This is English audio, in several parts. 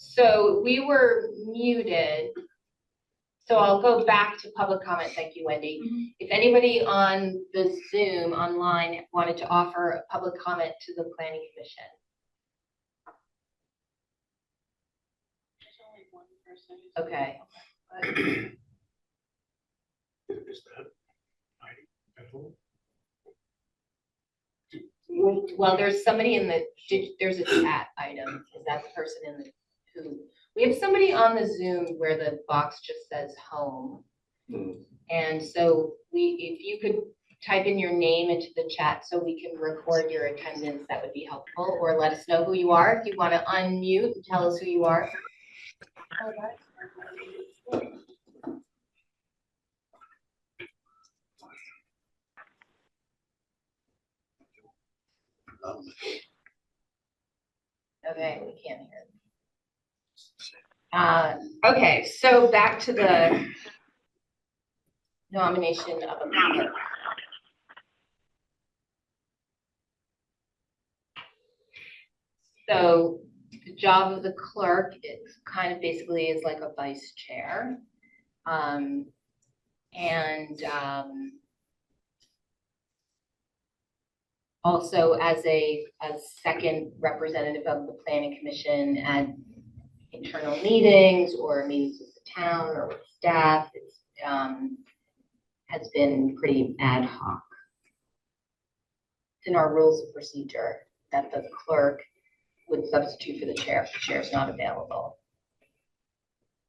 So we were muted. So I'll go back to public comment. Thank you, Wendy. If anybody on the Zoom online wanted to offer a public comment to the Planning Commission. There's only one person. Okay. Is that at all? Well, there's somebody in the, there's a chat item. Is that the person in the, who? We have somebody on the Zoom where the box just says home. And so if you could type in your name into the chat so we can record your attendance, that would be helpful. Or let us know who you are. If you want to unmute and tell us who you are. Okay, we can't hear. Okay, so back to the nomination of a clerk. So the job of the clerk is kind of basically is like a vice chair. Also as second representative of the Planning Commission at internal meetings or meetings with the town or with staff, it's has been pretty ad hoc. It's in our rules of procedure that the clerk would substitute for the chair if the chair is not available.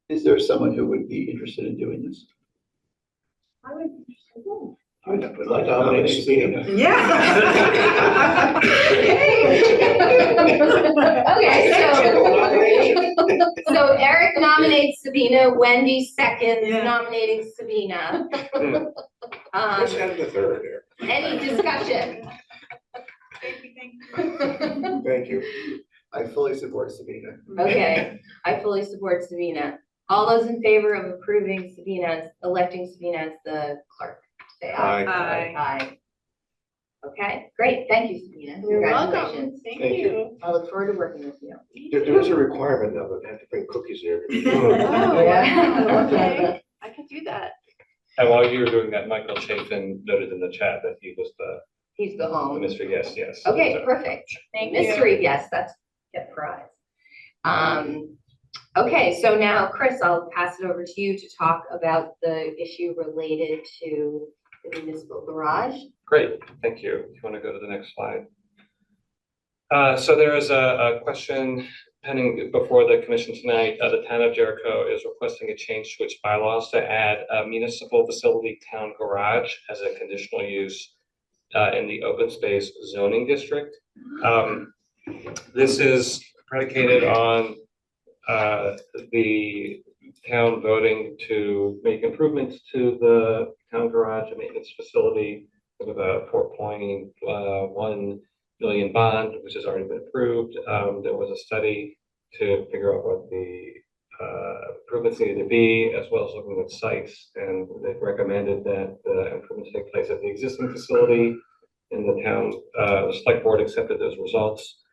Is there someone who would be interested in doing this? I would. I would like to nominate Sabina. Yeah. Okay, so Eric nominates Sabina, Wendy seconds nominating Sabina. Just have the third there. Any discussion? Thank you. I fully support Sabina. Okay, I fully support Sabina. All those in favor of approving electing Sabina as the clerk, say aye. Aye. Aye. Okay, great. Thank you, Sabina. You're welcome. Congratulations. Thank Thank you. I look forward to working with you. There is a requirement though, that they have to bring cookies there. Oh, Yeah. wow. Okay. I could do that. And while you were doing that, Michael Chafin noted in the chat that he was the He's the home. mystery guest, yes. Okay, So- perfect. Thank you. Mystery guest, that's get prize. Okay, so now Chris, I'll pass it over to you to talk about the issue related to the municipal garage. Great, thank you. If you want to go to the next slide. So there is a question pending before the commission tonight. The town of Jericho is requesting a change to its bylaws to add a municipal facility town garage as a conditional use in the open space zoning district. This is predicated on the town voting to make improvements to the town garage and maintenance facility with a $4.1 million bond, which has already been approved. There was a study to figure out what the improvements needed to be, as well as looking at sites, and they recommended that the improvements take place at the existing facility. And the town, the select board accepted those results.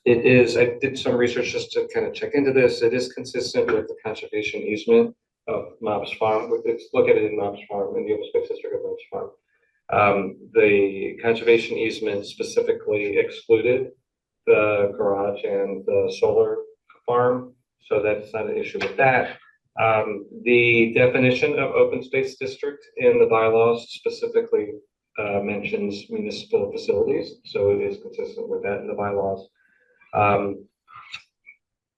It is, I did some research just to kind of check into this. It is consistent with the conservation easement of Mobs Farm. It's located in Mobs Farm, in the open space district of Mobs Farm. The conservation easement specifically excluded the garage and the solar farm, so that's not an issue with that. The definition of open space district in the bylaws specifically mentions municipal facilities, so it is consistent with that in the bylaws.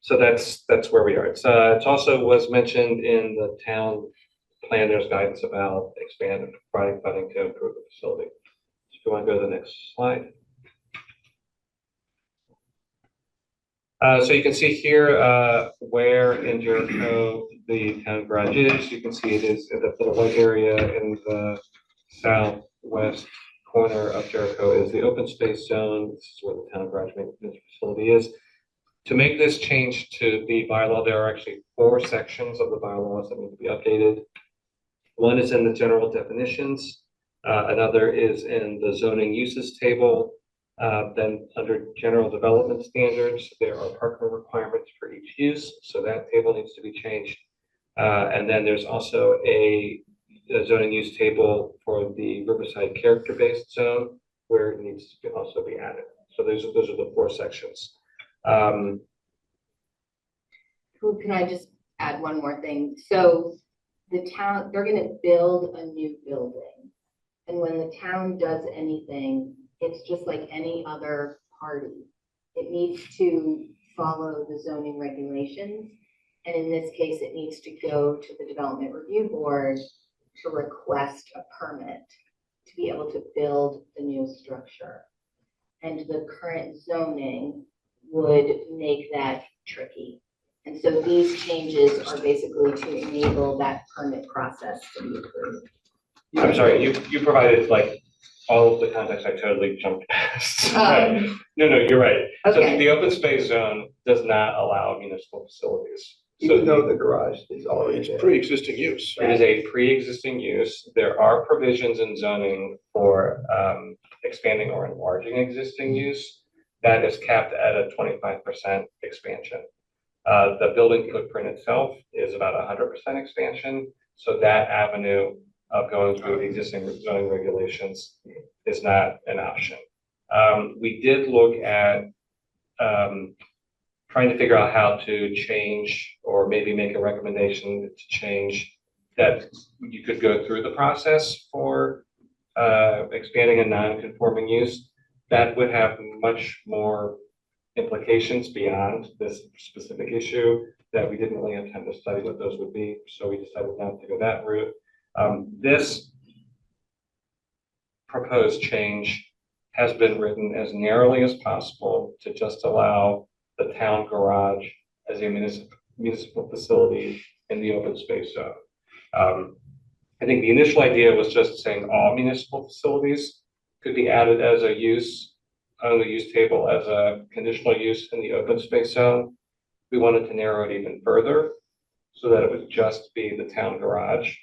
So that's where we are. It's also was mentioned in the town plan. There's guidance about expanded providing funding to improve the facility. If you want to go to the next slide. So you can see here where in Jericho the town garage is. You can see it is in the little white area in the southwest corner of Jericho is the open space zone. This is where the town garage maintenance facility is. To make this change to the bylaw, there are actually 4 sections of the bylaws that need to be updated. One is in the general definitions. Another is in the zoning uses table. Then under general development standards, there are parking requirements for each use, so that table needs to be changed. And then there's also a zoning use table for the Riverside character-based zone where it needs to also be added. So those are the 4 sections. Can I just add one more thing? So the town, they're gonna build a new building. And when the town does anything, it's just like any other party. It needs to follow the zoning regulations. And in this case, it needs to go to the Development Review Board to request a permit to be able to build the new structure. And the current zoning would make that tricky. And so these changes are basically to enable that permit process to be approved. I'm sorry, you provided like all of the context. I totally jumped past. Right. No, you're right. So Okay. the open space zone does not allow municipal facilities. Even though the garage is already It's there. pre-existing use. It is a pre-existing use. There are provisions in zoning for expanding or enlarging existing use. That is capped at a 25% expansion. The building footprint itself is about 100% expansion. So that avenue of going through the existing zoning regulations is not an option. We did look at trying to figure out how to change or maybe make a recommendation to change that you could go through the process for expanding a non-conforming use. That would have much more implications beyond this specific issue that we didn't really have time to study what those would be. So we decided not to go that route. This proposed change has been written as narrowly as possible to just allow the town garage as a municipal facility in the open space zone. I think the initial idea was just saying all municipal facilities could be added as a use on the use table as a conditional use in the open space zone. We wanted to narrow it even further so that it would just be the town garage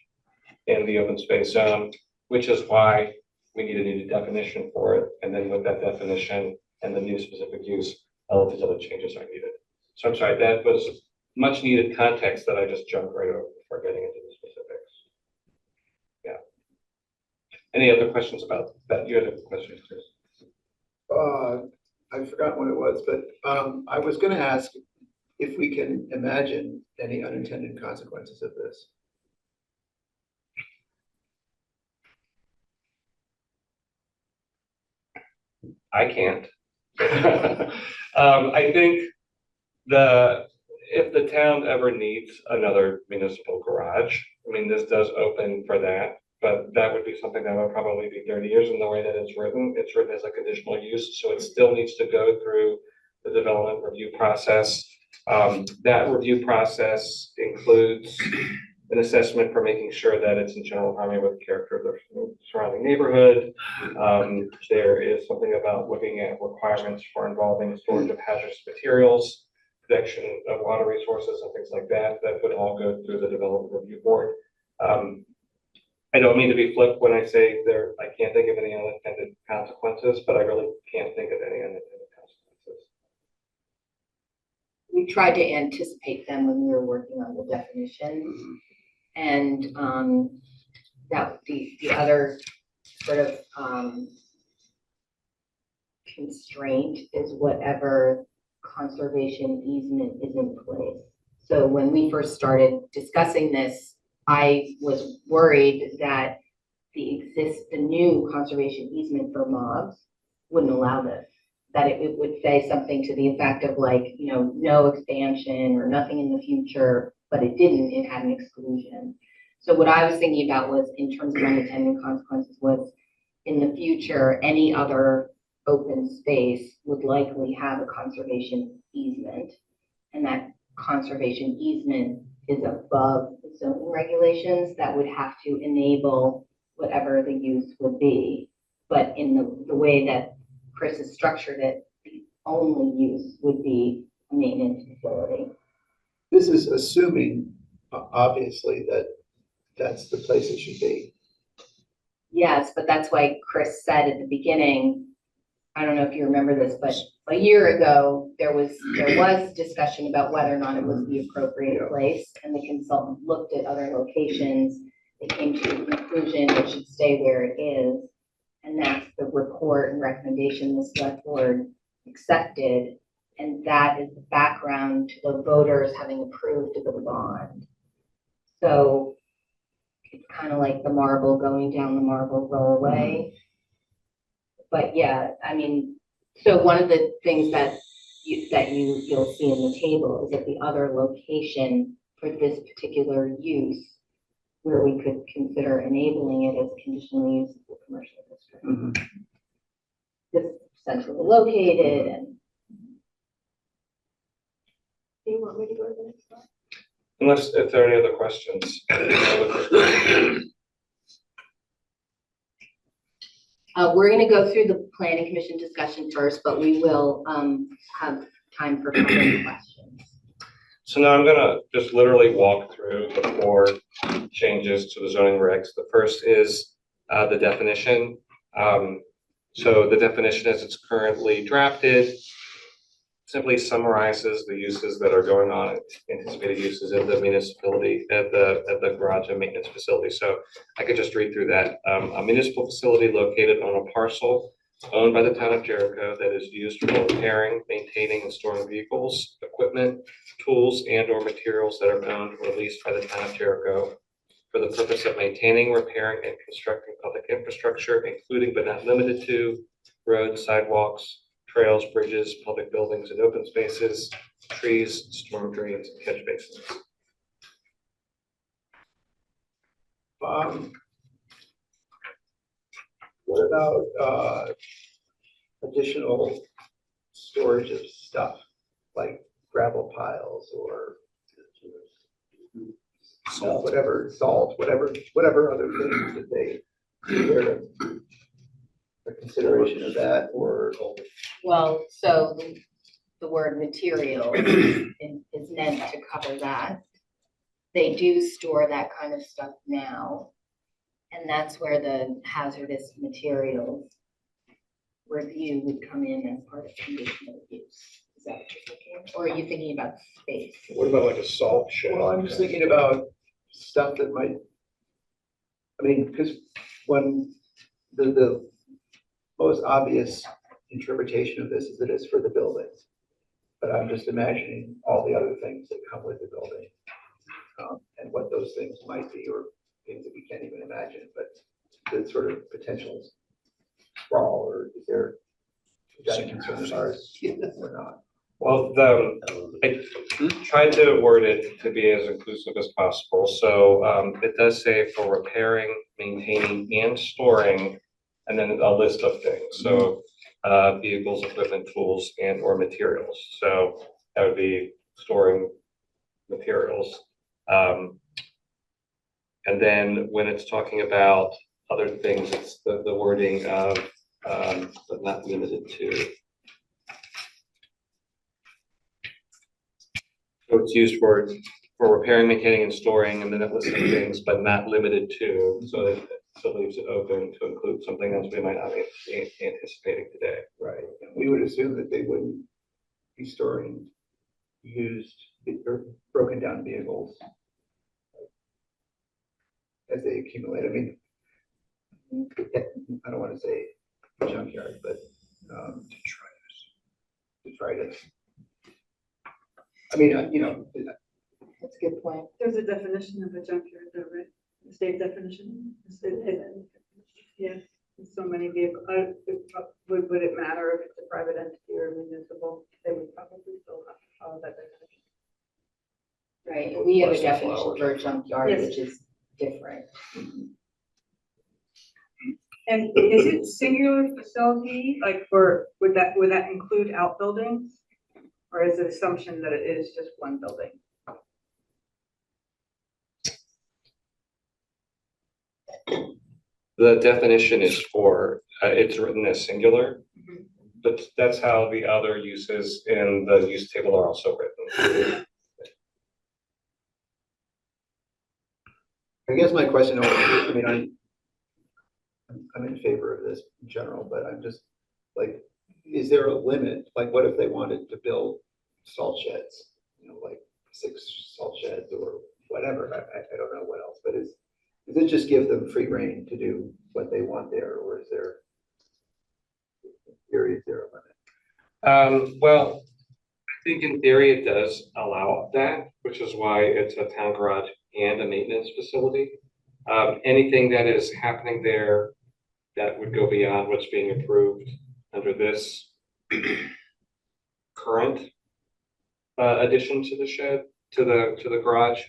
in the open space zone, which is why we need a new definition for it. And then with that definition and the new specific use, all of these other changes are needed. So I'm sorry, that was much needed context that I just jumped right over before getting into the specifics. Yeah. Any other questions about that? You had a question, Chris? I've forgotten what it was, but I was going to ask if we can imagine any unintended consequences of this. I can't. I think if the town ever needs another municipal garage, I mean, this does open for that, but that would be something that would probably be 30 years in the way that it's written. It's written as a conditional use, so it still needs to go through the development review process. That review process includes an assessment for making sure that it's in general harmony with the character of the surrounding neighborhood. There is something about looking at requirements for involving storage of hazardous materials, protection of water resources and things like that. That would all go through the development review board. I don't mean to be flip when I say I can't think of any unintended consequences, but I really can't think of any unintended consequences. We tried to anticipate them when we were working on the definition. And that the other sort of constraint is whatever conservation easement is in place. So when we first started discussing this, I was worried that the new conservation easement for mobs wouldn't allow this, that it would say something to the effect of like, no expansion or nothing in the future, but it didn't, it had an exclusion. So what I was thinking about was, in terms of unintended consequences, was in the future, any other open space would likely have a conservation easement, and that conservation easement is above the zoning regulations that would have to enable whatever the use would be. But in the way that Chris has structured it, the only use would be a maintenance facility. This is assuming, obviously, that that's the place it should be. Yes, but that's why Chris said at the beginning, I don't know if you remember this, but a year ago, there was discussion about whether or not it was the appropriate place, and the consultant looked at other locations. They came to the conclusion it should stay where it is, and that's the report and recommendation the select board accepted, and that is the background to the voters having approved the bond. So it's kind of like the marble going down the marble rollway. But yeah, I mean, so one of the things that you'll see in the table is that the other location for this particular use, where we could consider enabling it as conditional use of the commercial district. Mhm. This is centrally located and. Do you want me to go to the next slide? Unless, if there are any other questions. We're going to go through the planning commission discussion first, but we will have time for comments questions. So now I'm gonna just literally walk through the 4 changes to the zoning regs. The first is the definition. So the definition as it's currently drafted simply summarizes the uses that are going on, anticipated uses of the municipality at the garage and maintenance facility. So I could just read through that. A municipal facility located on a parcel owned by the town of Jericho that is used for repairing, maintaining, and storing vehicles, equipment, tools, and/or materials that are owned or leased by the town of Jericho for the purpose of maintaining, repairing, and constructing public infrastructure, including but not limited to roads, sidewalks, trails, bridges, public buildings and open spaces, trees, storm drains, and catch basins. What about additional storage of stuff, like gravel piles or salt, whatever other things that they consider a consideration of that, or Well, so the word material is meant to cover that. They do store that kind of stuff now. And that's where the hazardous materials review would come in as part of conditional use. Is that what you're thinking? Or are you thinking about space? What about like a salt shed? well, I'm just thinking about stuff that might, I mean, because when the most obvious interpretation of this is that it's for the buildings. But I'm just imagining all the other things that come with the building, and what those things might be, or things that we can't even imagine, but the sort of potential sprawl, or is there a concern of ours or not? Well, I tried to word it to be as inclusive as possible. So it does say for repairing, maintaining, and storing, and then a list of things. So vehicles, equipment, tools, and or materials. So that would be storing materials. And then when it's talking about other things, it's the wording of, but not limited to. So it's used for repairing, maintaining, and storing, and then it lists things, but not limited to. So it still leaves it open to include something else we might not be anticipating today. Right, and we would assume that they wouldn't be storing used or broken down vehicles as they accumulate. I mean, I don't want to say junkyard, but detritus. I mean, That's a good point. There's a definition of a junkyard, though, right? The state definition. Yeah, so many vehicles. Would it matter if it's a private entity or municipal? They would probably still have to follow that definition. Right, we have a definition for a junkyard, Yes. which is different. And is it singular facility, like would that include outbuildings? Or is it assumption that it is just one building? The definition is for, it's written as singular, Mhm. but that's how the other uses in the use table are also written. I guess my question, I mean, I'm in favor of this in general, but I'm just like, is there a limit? Like, what if they wanted to build salt sheds? You know, like 6 salt sheds or whatever. I don't know what else, but does it just give them free rein to do what they want there, or is there a limit? Well, I think in theory it does allow that, which is why it's a town garage and a maintenance facility. Anything that is happening there that would go beyond what's being approved under this current addition to the shed, to the garage,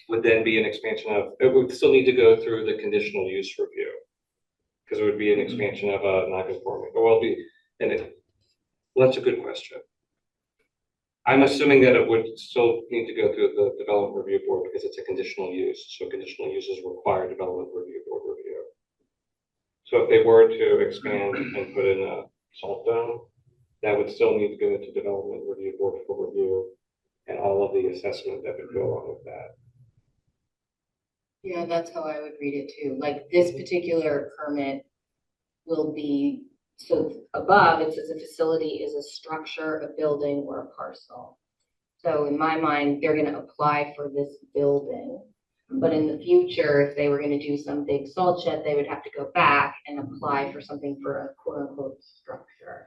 would then be an expansion of, it would still need to go through the conditional use review. Because it would be an expansion of a non-conforming, well, that's a good question. I'm assuming that it would still need to go through the development review board because it's a conditional use. So conditional uses require development review board review. So if they were to expand and put in a salt dome, that would still need to go to development review board for review and all of the assessment that would go along with that. Yeah, that's how I would read it too. Like this particular permit will be, so above it says a facility is a structure, a building, or a parcel. So in my mind, they're gonna apply for this building. But in the future, if they were gonna do some big salt shed, they would have to go back and apply for something for a quote unquote structure.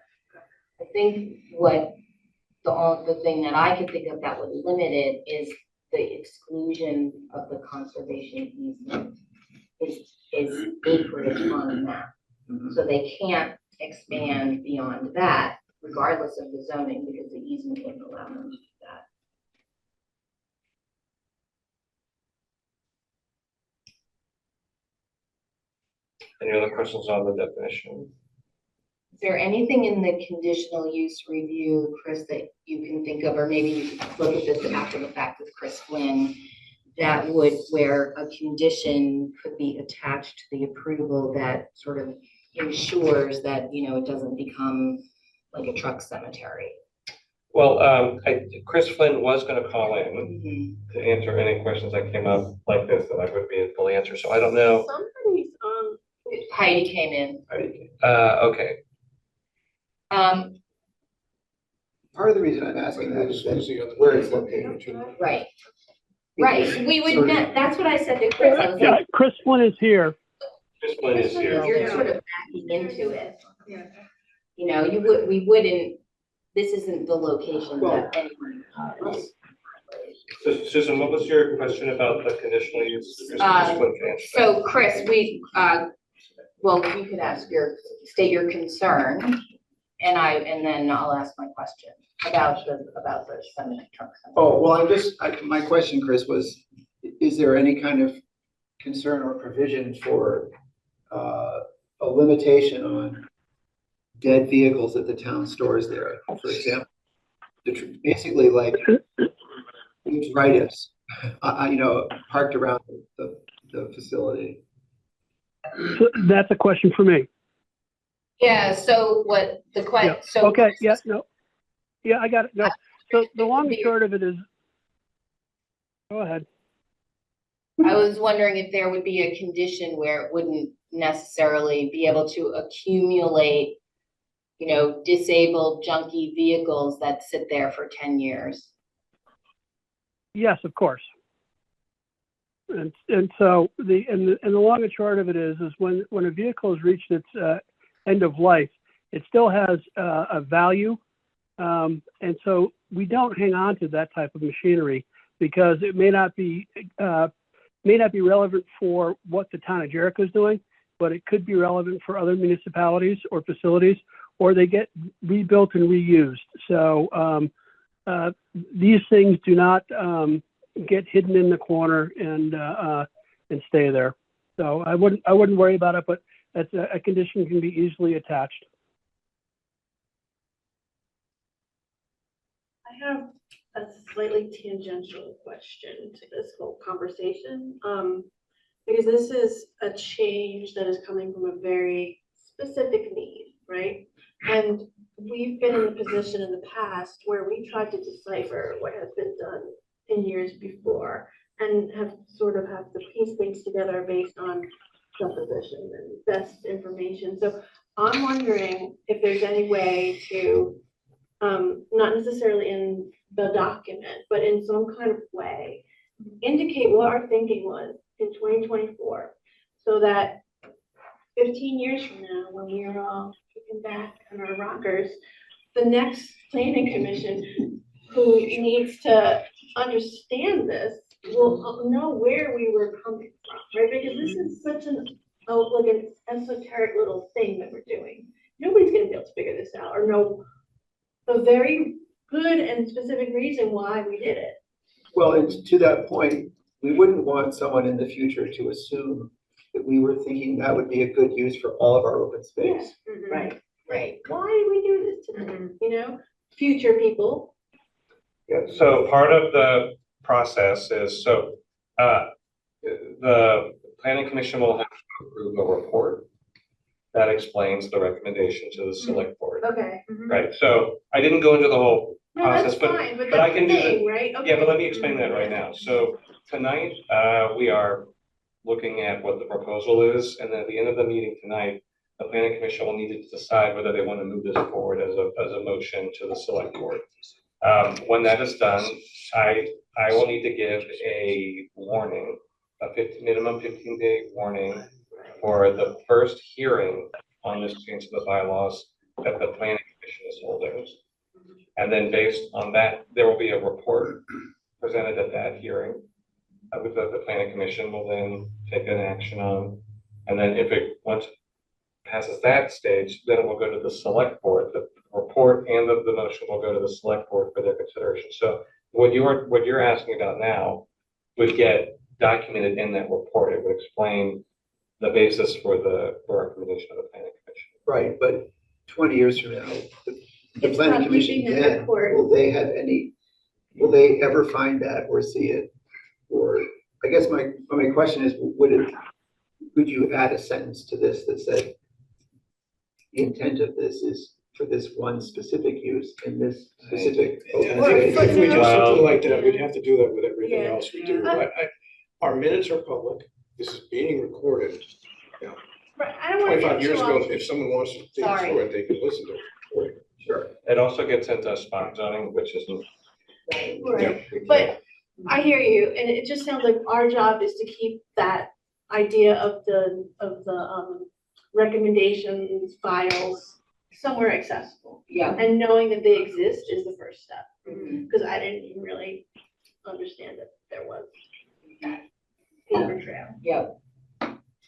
I think what the thing that I could think of that would limit it is the exclusion of the conservation easement is acreage on a map. So they can't expand beyond that regardless of the zoning because the easement wouldn't allow them to do that. Any other questions on the definition? Is there anything in the conditional use review, Chris, that you can think of, or maybe you could look at this after the fact with Chris Flynn, that would, where a condition could be attached to the approval that sort of ensures that, you know, it doesn't become like a truck cemetery? Well, Chris Flynn was going to call in to answer any questions that came up like this that I wouldn't be able to answer. So I don't know. Somebody's Heidi came in. Okay. Part of the reason I'm asking that is that where it's located. Right. Right. We would not, that's what I said to Chris. I was like, Chris Flynn is here. Chris Flynn is here. you're sort of backing into it. Yeah. You know, we wouldn't, this isn't the location that anyone. So, Susan, what was your question about the conditional use? So Chris, well, you could state your concern, and then I'll ask my question about the cemetery truck. Oh, well, my question, Chris, was, is there any kind of concern or provision for a limitation on dead vehicles that the town stores there? For example, basically like write-ins, you know, parked around the facility. So that's a question for me. Yeah, so what the question, Yeah. so. Okay, yeah, no. Yeah, I got it. No. So the long and short of it is, go ahead. I was wondering if there would be a condition where it wouldn't necessarily be able to accumulate, you know, disabled junky vehicles that sit there for 10 years. Yes, of course. And so the long and short of it is when a vehicle has reached its end of life, it still has a value, and so we don't hang on to that type of machinery because it may not be relevant for what the town of Jericho is doing, but it could be relevant for other municipalities or facilities, or they get rebuilt and reused. So these things do not get hidden in the corner and stay there. So I wouldn't worry about it, but that's a condition can be easily attached. I have a slightly tangential question to this whole conversation, because this is a change that is coming from a very specific need, right? And we've been in a position in the past where we tried to decipher what has been done in years before and have to piece things together based on supposition and best information. So I'm wondering if there's any way to, not necessarily in the document, but in some kind of way, indicate what our thinking was in 2024, so that 15 years from now, when we are all kicking back on our rockers, the next planning commission who needs to understand this will know where we were coming from, right? Because this is such like an esoteric little thing that we're doing. Nobody's gonna be able to figure this out or know the very good and specific reason why we did it. Well, and to that point, we wouldn't want someone in the future to assume that we were thinking that would be a good use for all of our open space. Right, Right. why did we do this tonight, you know? Future people. Yeah, so part of the process is, the planning commission will have to approve a report that explains the recommendation to the select board, Okay. right? So I didn't go into the whole No, that's process, but fine, but but I that's can the do the- thing, right? yeah, but let me Okay. explain that right now. So tonight, we are looking at what the proposal is, and then at the end of the meeting tonight, the planning commission will need to decide whether they want to move this forward as a motion to the select board. When that is done, I will need to give a warning, minimum 15-day warning for the first hearing on this change to the bylaws that the planning commission is holding. And then based on that, there will be a report presented at that hearing, with the planning commission will then take an action on. And then if it, once it passes that stage, then it will go to the select board. The report and the motion will go to the select board for their consideration. So what you're asking about now would get documented in that report. It would explain the basis for the recommendation of the planning commission. Right, but 20 years from now, the It's planning not commission keeping the then, report. will they ever find that or see it? Or, I guess my question is, would you add a sentence to this that said, the intent of this is for this one specific use in this specific open I think space? if we do Well- something like that, we'd have to do that with everything Yeah. else we do. Our minutes are public. This is being recorded. Right, I don't want to 25 get years too ago, off. if someone wants to dig Sorry. through it, they can listen to it. Sure. It also gets into spot zoning, which isn't. Right, but I hear you, and it just sounds like our job is to keep that idea of the recommendations, files, somewhere accessible. Yeah. And knowing that they exist is the first step, Mhm. because I didn't even really understand that there was that paper trail. Yeah,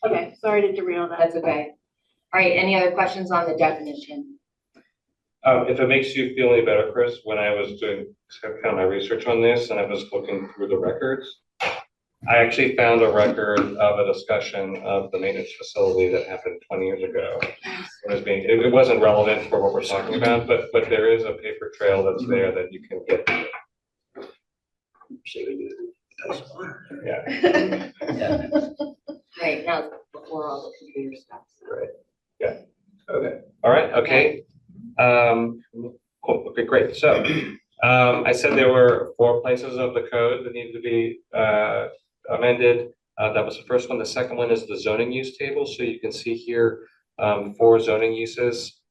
Okay, sorry to derail that. that's okay. All right, any other questions on the definition? If it makes you feel any better, Chris, when I was doing kind of my research on this and I was looking through the records, I actually found a record of a discussion of the maintenance facility that happened 20 years ago. It wasn't relevant for what we're talking about, but there is a paper trail that's there that you can get. Yeah. Right, now it's before all the computer stuff. Okay. All right, okay. Cool, okay, great. So, I said there were 4 places of the code that needed to be amended. That was the first one. The second one is the zoning use table. So you can see here 4 zoning uses.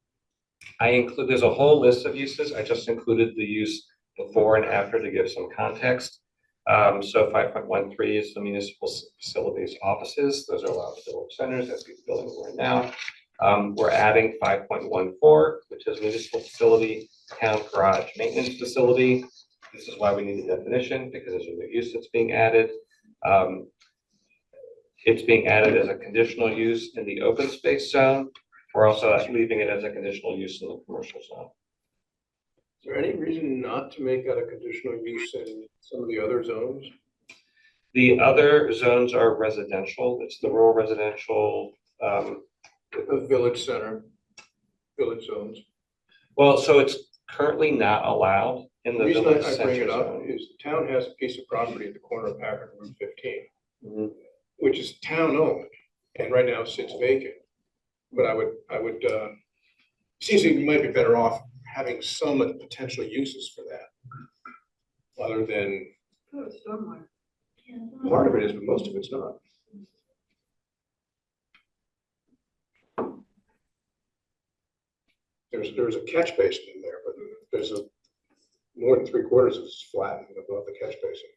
There's a whole list of uses. I just included the use before and after to give some context. So 5.13 is the municipal facilities offices. Those are allowed village centers. That's the building we're in now. We're adding 5.14, which is municipal facility, town garage maintenance facility. This is why we need a definition, because there's a new use that's being added. It's being added as a conditional use in the open space zone. We're also leaving it as a conditional use in the commercial zone. Is there any reason not to make that a conditional use in some of the other zones? The other zones are residential. It's the rural residential. The village center, village zones. Well, so it's currently not allowed in The the reason village I bring center it up zone. is the town has a piece of property at the corner of Packard and Route 15, Mhm. which is town owned, and right now sits vacant. But I would, seems like you might be better off having some potential uses for that. Other than, Oh, stormwater. part of it is, but most of it's not. there's a catch basin in there, but there's more than 3/4 is flattened above the catch basin.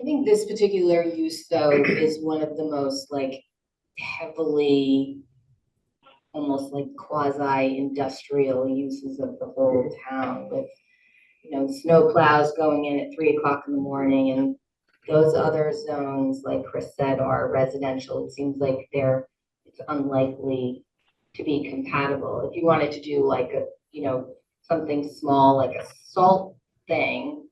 I think this particular use though is one of the most like heavily, almost like quasi-industrial uses of the whole town with, snow plows going in at 3 o'clock in the morning, and those other zones, like Chris said, are residential. It seems like it's unlikely to be compatible. If you wanted to do like something small, like a salt thing,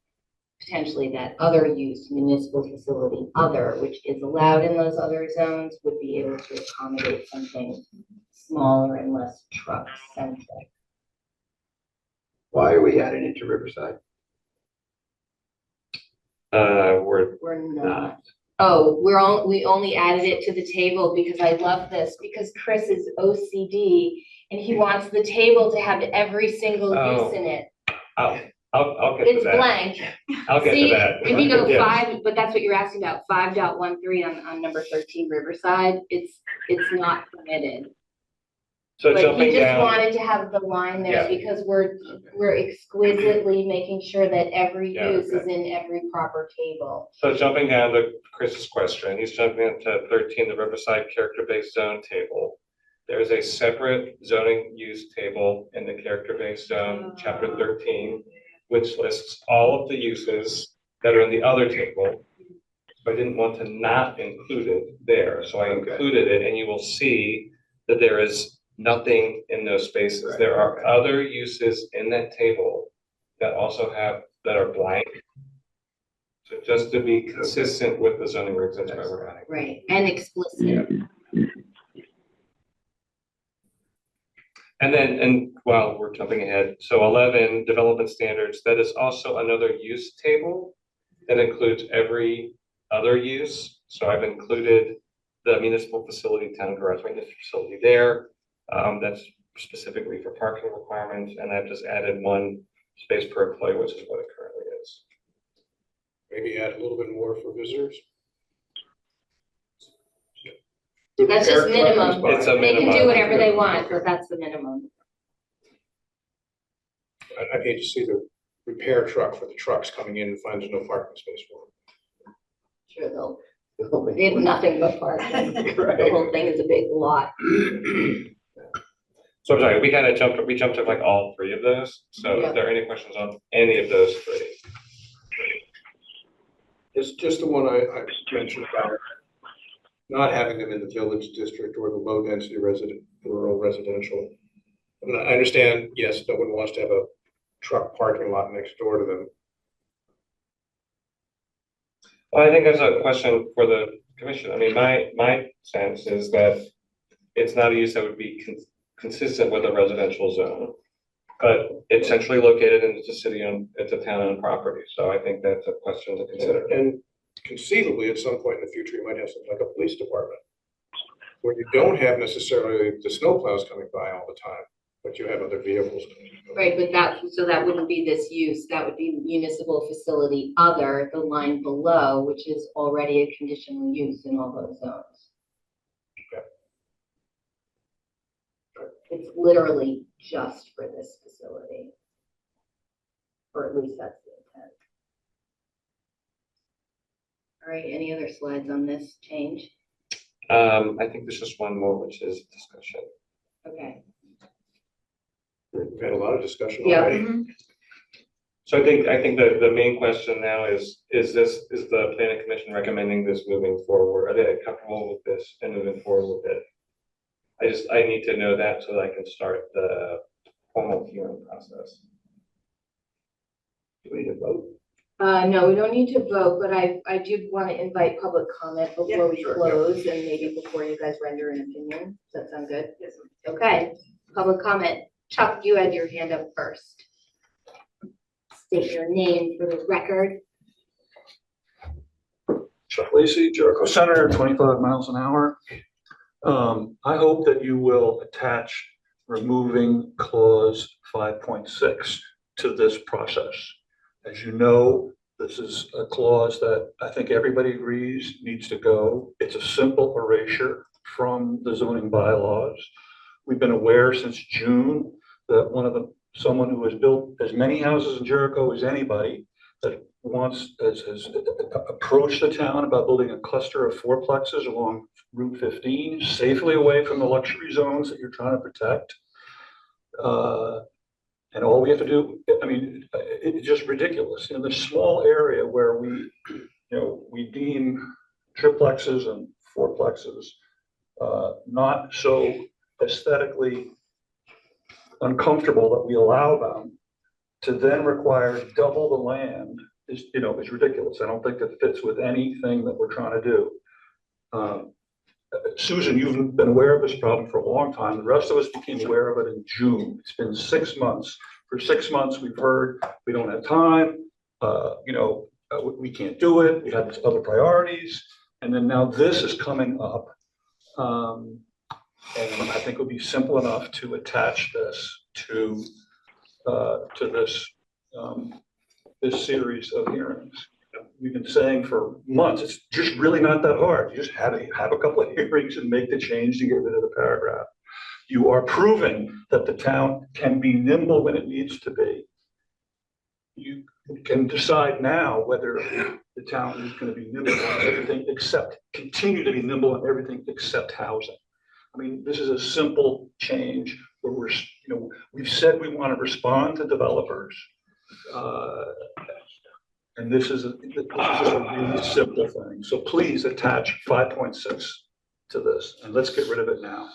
potentially that other use, municipal facility other, which is allowed in those other zones, would be able to accommodate something smaller and less truck centric. Why are we adding it to Riverside? We're We're not. Oh, we only added it to the table because I love this, because Chris is OCD and he wants the table to have every single use in it. I'll get to It's that. blank. I'll get See, to that. if you go Yes. 5, but that's what you're asking about, 5.13 on number 13 Riverside, it's not permitted. So But jumping he just down, wanted to have the line there Yeah. because we're exquisitely making sure that every Yeah, use is okay. in every proper table. so jumping down to Chris's question, he's jumping into 13, the Riverside character-based zone table. There's a separate zoning use table in the character-based zone, chapter 13, which lists all of the uses that are in the other table. So I didn't want to not include it there, so I included it, and you will see that there is nothing in those spaces. Right. There are other uses in that table that are blank. So just to be consistent with the zoning regs, that's why we're adding. Right, and explicit. And while we're jumping ahead, so 11, development standards, that is also another use table that includes every other use. So I've included the municipal facility, town garage maintenance facility there. That's specifically for parking requirements, and I've just added 1 space per employee, which is what it currently is. Maybe add a little bit more for visitors. That's just minimum. It's a They can minimum. do whatever they want, but that's the minimum. I'd hate to see the repair truck for the trucks coming in and find there's no parking space for them. Sure, they have nothing but parking. The Right. whole thing is a big lot. So I'm sorry, we jumped to like all 3 of those. So Yeah. if there are any questions on any of those 3. It's just the one I mentioned about not having them in the village district or the low density rural residential. And I understand, yes, no one wants to have a truck parking lot next door to them. Well, I think that's a question for the commission. I mean, my sense is that it's not a use that would be consistent with a residential zone, but it's centrally located and it's a town-owned property. So I think that's a question to consider. And conceivably, at some point in the future, you might have something like a police department where you don't have necessarily the snowplows coming by all the time, but you have other vehicles. Right, but that wouldn't be this use, that would be municipal facility other, the line below, which is already a conditional use in all those zones. Okay. It's literally just for this facility. Or at least that's the intent. All right, any other slides on this change? I think there's just one more, which is discussion. Okay. We've had a lot of discussion Yeah. already. So I think the main question now is the planning commission recommending this moving forward? Are they comfortable with this and moving forward with it? I need to know that so that I can start the formal hearing process. Do we need to vote? No, we don't need to vote, but I do want to invite public comment before we sure, close and maybe before you guys render an opinion. Does that sound good? Yes. Okay, public comment. Chuck, you had your hand up first. State your name for the record. Chuck Lacy, Jericho Center, 25 miles an hour. I hope that you will attach removing clause 5.6 to this process. As you know, this is a clause that I think everybody agrees needs to go. It's a simple erasure from the zoning bylaws. We've been aware since June that someone who has built as many houses in Jericho as anybody, that has approached the town about building a cluster of fourplexes along Route 15, safely away from the luxury zones that you're trying to protect. And all we have to do, I mean, it's just ridiculous. In the small area where we deem triplexes and fourplexes not so aesthetically uncomfortable that we allow them, to then require double the land is ridiculous. I don't think that fits with anything that we're trying to do. Susan, you've been aware of this problem for a long time. The rest of us became aware of it in June. It's been 6 months. For 6 months, we've heard we don't have time. We can't do it. We have other priorities. And then now this is coming up. And I think it would be simple enough to attach this to this series of hearings. We've been saying for months, it's just really not that hard. You just have a couple of hearings and make the change to get rid of the paragraph. You are proving that the town can be nimble when it needs to be. You can decide now whether the town is going to be nimble on everything continue to be nimble on everything except housing. I mean, this is a simple change where we've said we want to respond to developers. And this is just a really simple thing. So please attach 5.6 to this and let's get rid of it now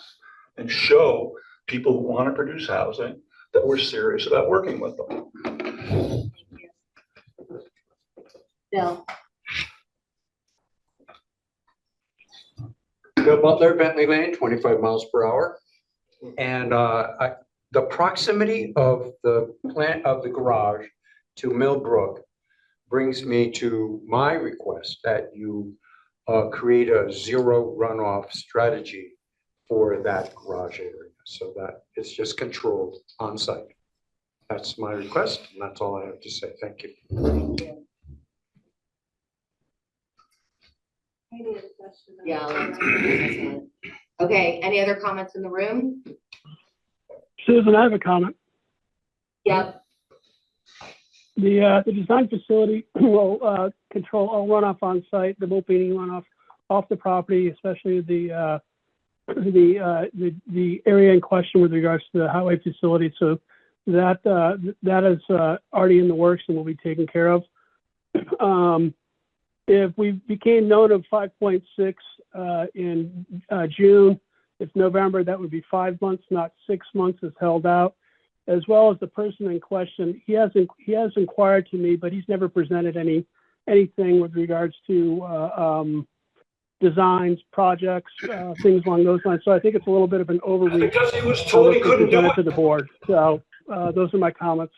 and show people who want to produce housing that we're serious about working with them. Bill? Bill Butler, Bentley Lane, 25 miles per hour. And the proximity of the plant of the garage to Millbrook brings me to my request that you create a zero runoff strategy for that garage area so that it's just controlled on site. That's my request, and that's all I have to say. Thank you. Thank you. Yeah. Okay, any other comments in the room? Susan, I have a comment. Yep. The design facility will control all runoff on site. There won't be any runoff off the property, especially the area in question with regards to the highway facility. So that is already in the works and will be taken care of. If we became known of 5.6 in June, it's November, that would be 5 months, not 6 months is held out. As well as the person in question, he has inquired to me, but he's never presented anything with regards to designs, projects, things along those lines. So I think it's a little bit of an overreach. Because he was told he couldn't do it to the board. So those are my comments.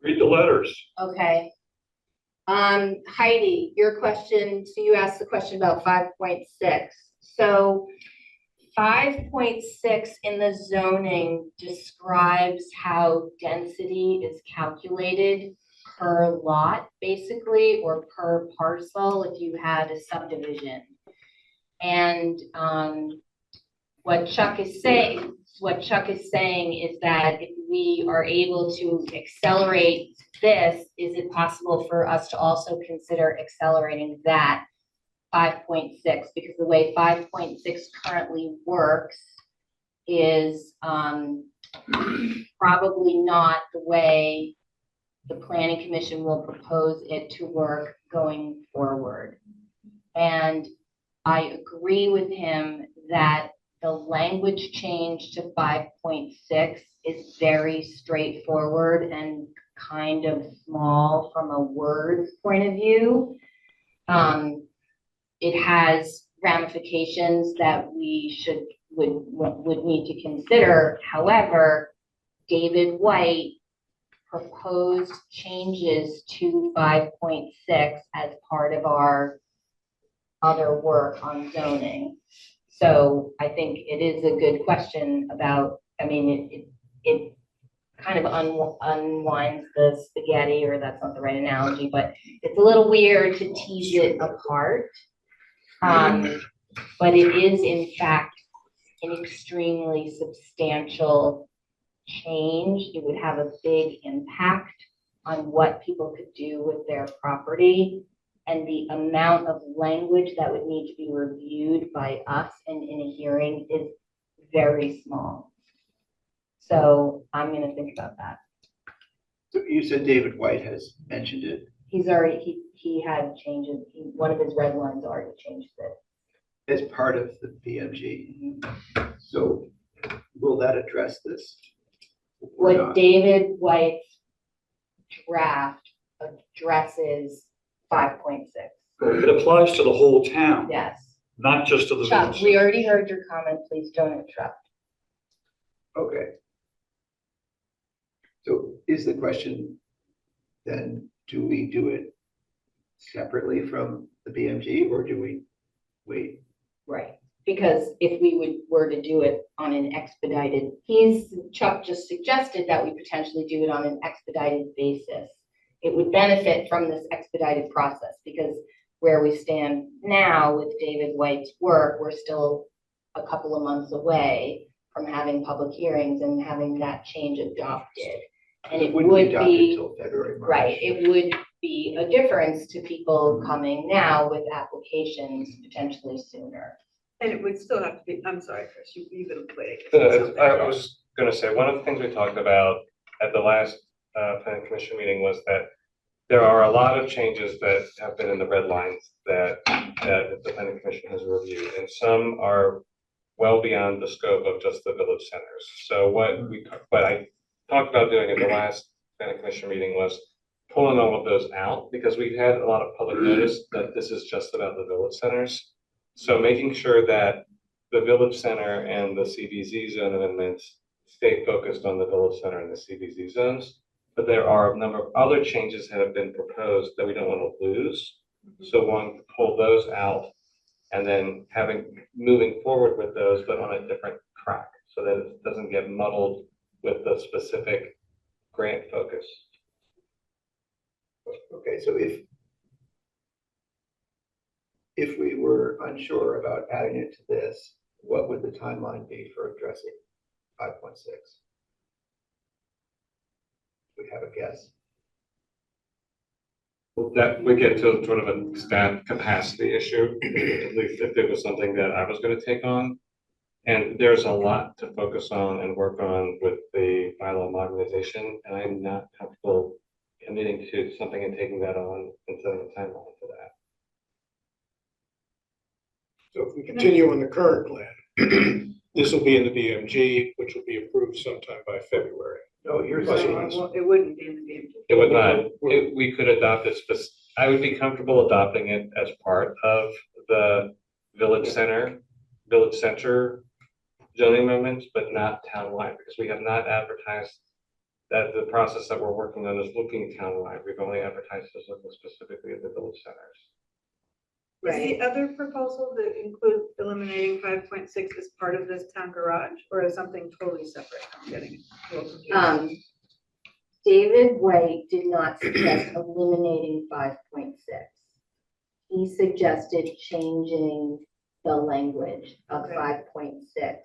Read the letters. Okay. Heidi, your question, so you asked the question about 5.6. So 5.6 in the zoning describes how density is calculated per lot, basically, or per parcel if you had a subdivision. And what Chuck is saying is that if we are able to accelerate this, is it possible for us to also consider accelerating that 5.6? Because the way 5.6 currently works is probably not the way the Planning Commission will propose it to work going forward. And I agree with him that the language change to 5.6 is very straightforward and kind of small from a word point of view. It has ramifications that we would need to consider. However, David White proposed changes to 5.6 as part of our other work on zoning. So I think it is a good question about, I mean, it kind of unwinds the spaghetti, or that's not the right analogy, but it's a little weird to tease it apart. But it is in fact an extremely substantial change. It would have a big impact on what people could do with their property. And the amount of language that would need to be reviewed by us and in a hearing is very small. So I'm gonna think about that. So you said David White has mentioned it He's already, he had changes, one of his red lines already changed it. as part of the BMG. So will that address this? or What not? David White's draft addresses 5.6. It applies to the whole town, Yes. not just to the Chuck, village. we already heard your comment. Please don't interrupt. Okay. So is the question then, do we do it separately from the BMG or do we wait? Right. Because if we were to do it on an expedited, Chuck just suggested that we potentially do it on an expedited basis. It would benefit from this expedited process because where we stand now with David White's work, we're still a couple of months away from having public hearings and having that change adopted. And it Wouldn't would adopt be, until February, March. right, it would be a difference to people coming now with applications potentially sooner. And it would still have to be, I'm sorry, Chris, you've been waiting. I was gonna say, one of the things we talked about at the last planning commission meeting was that there are a lot of changes that have been in the red lines that the planning commission has reviewed, and some are well beyond the scope of just the village centers. So what I talked about doing at the last planning commission meeting was pulling all of those out, because we've had a lot of public notice that this is just about the village centers. So making sure that the village center and the CBZ zone amendments stay focused on the village center and the CBZ zones. But there are a number of other changes that have been proposed that we don't want to lose. So one, pull those out and then moving forward with those, but on a different track so that it doesn't get muddled with the specific grant focus. Okay, so if we were unsure about adding it to this, what would the timeline be for addressing 5.6? We have a guess. That we get to sort of a staff capacity issue, at least if it was something that I was going to take on. And there's a lot to focus on and work on with the bylaw modernization, and I'm not comfortable committing to something and taking that on and setting a timeline for that. So if we continue on the current plan, this will be in the BMG, which will be approved sometime by February. No, you're Plus or saying, minus. It wouldn't be in the BMG. It would not, we could adopt it, I would be comfortable adopting it as part of the village center zoning amendments, but not townwide, because we have not advertised that the process that we're working on is looking townwide. We've only advertised this looking specifically at the village centers. Is the other proposal that includes eliminating 5.6 as part of this town garage, or is something totally separate? I'm getting a little confused. David White did not suggest eliminating 5.6. He suggested changing the language of Okay. 5.6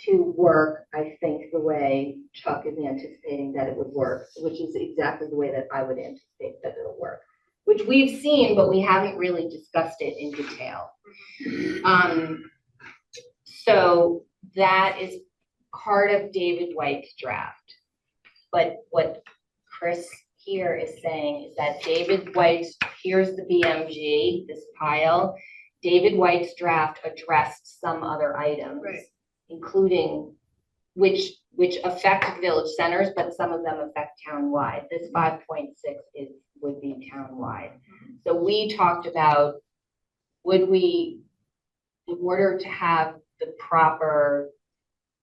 to work, I think, the way Chuck is anticipating that it would work, which is exactly the way that I would anticipate that it'll work, which we've seen, but we haven't really discussed it in detail. So that is part of David White's draft. But what Chris here is saying is that David White's, here's the BMG, this pile. David White's draft addressed some other items, Right. including which affect village centers, but some of them affect townwide. This 5.6 would be townwide. So we talked about, would we, in order to have the proper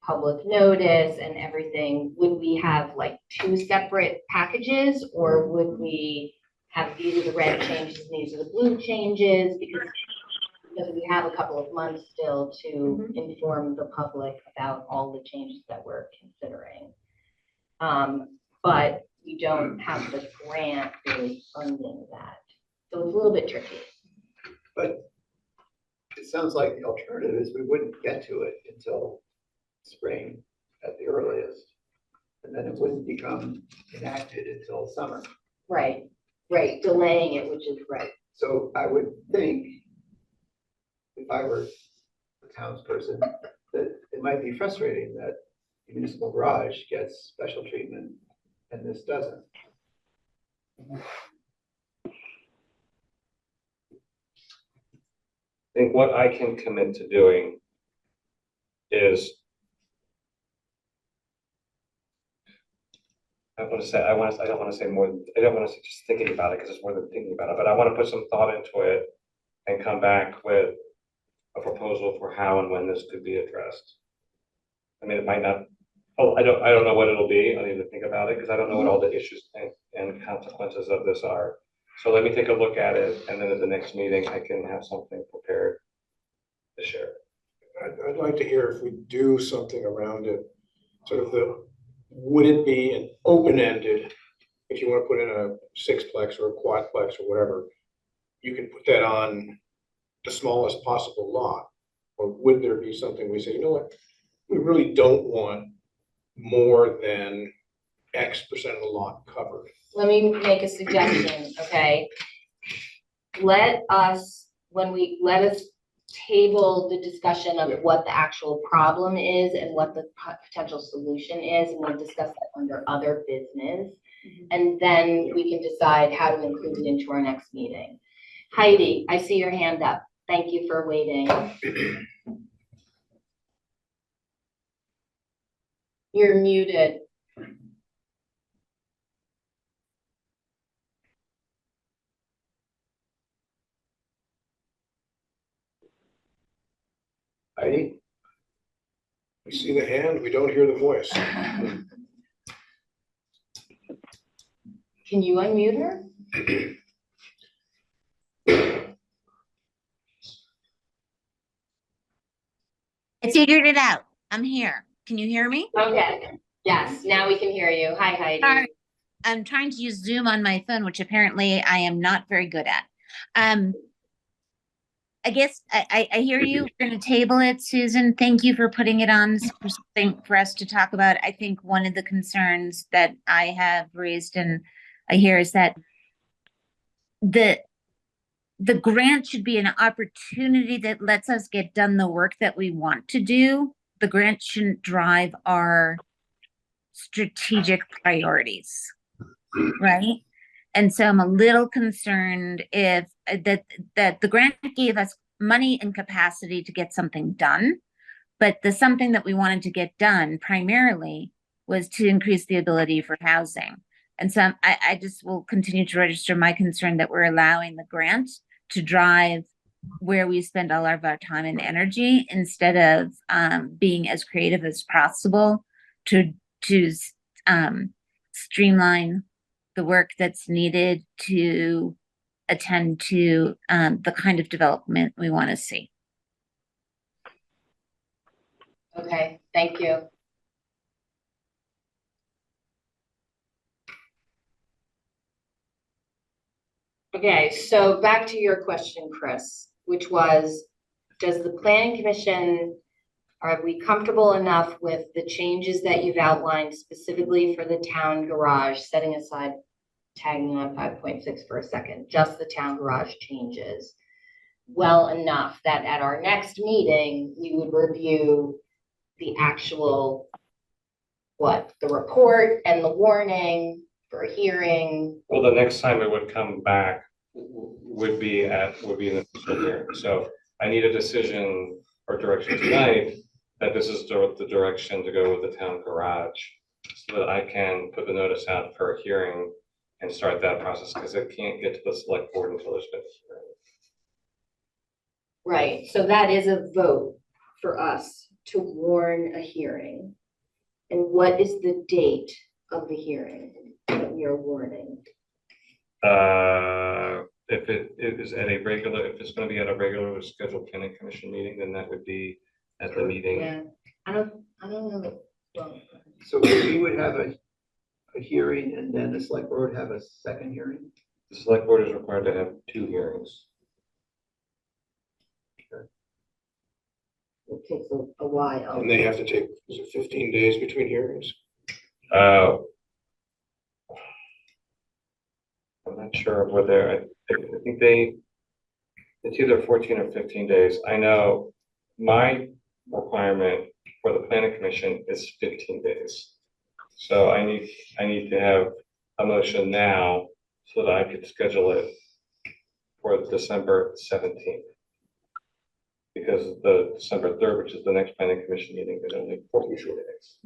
public notice and everything, would we have like two separate packages, or would we have these are the red changes and these are the blue changes? Because we have a couple of months still to inform the public about all the changes that we're considering. But we don't have the grant really funding that. So it's a little bit tricky. but it sounds like the alternative is we wouldn't get to it until spring at the earliest. And then it wouldn't become enacted until summer. Right, delaying it, which is right. So I would think, if I were a townsperson, that it might be frustrating that the municipal garage gets special treatment and this doesn't. I think what I can commit to doing is I don't want to say more, I don't want to say just thinking about it because it's more than thinking about it, but I want to put some thought into it and come back with a proposal for how and when this could be addressed. I mean, it might not, I don't know what it'll be. I need to think about it because I don't know what all the issues and consequences of this are. So let me take a look at it, and then at the next meeting, I can have something prepared to share. I'd like to hear if we do something around it, sort of would it be an open-ended, if you want to put in a sixplex or a quadplex or whatever, you can put that on the smallest possible lot? Or would there be something we say, you know what, we really don't want more than X% of the lot covered? Let me make a suggestion, okay? Let us table the discussion of what the actual problem is and what the potential solution is, and we'll discuss that under other business. And then we can decide how to include it into our next meeting. Heidi, I see your hand up. Thank you for waiting. You're muted. Heidi? We see the hand, we don't hear the voice. Can you unmute her? I figured it out. I'm here. Can you hear me? Okay. Yes, now we can hear you. Hi, Heidi. Sorry. I'm trying to use Zoom on my phone, which apparently I am not very good at. I guess I hear you. We're going to table it, Susan. Thank you for putting it on for something for us to talk about. I think one of the concerns that I have raised and I hear is that the grant should be an opportunity that lets us get done the work that we want to do. The grant shouldn't drive our strategic priorities, right? And so I'm a little concerned if that the grant gave us money and capacity to get something done, but the something that we wanted to get done primarily was to increase the ability for housing. And so I just will continue to register my concern that we're allowing the grant to drive where we spend all of our time and energy instead of being as creative as possible to streamline the work that's needed to attend to the kind of development we want to see. Okay, thank you. Okay, so back to your question, Chris, which was, does the planning commission, are we comfortable enough with the changes that you've outlined specifically for the town garage, setting aside tagging on 5.6 for a second, just the town garage changes, well enough that at our next meeting, we would review the actual, the report and the warning for a hearing? Well, the next time it would come back would be in the fiscal hearing. So I need a decision or direction tonight that this is the direction to go with the town garage, so that I can put the notice out for a hearing and start that process, because it can't get to the select board until there's been a hearing. Right, so that is a vote for us to warn a hearing. And what is the date of the hearing that we are warning? If it is at a regular, if it's going to be at a regular scheduled planning commission meeting, then that would be at the meeting. Yeah, I don't know. Well, So we would have a hearing and then the select board would have a second hearing? The select board is required to have 2 hearings. It takes a while. And they have to take, is it 15 days between hearings? I'm not sure whether, I think it's either 14 or 15 days. I know my requirement for the planning commission is 15 days. So I need to have a motion now so that I could schedule it for December 17th. Because the December 3rd, which is the next planning commission meeting, is only 44 days.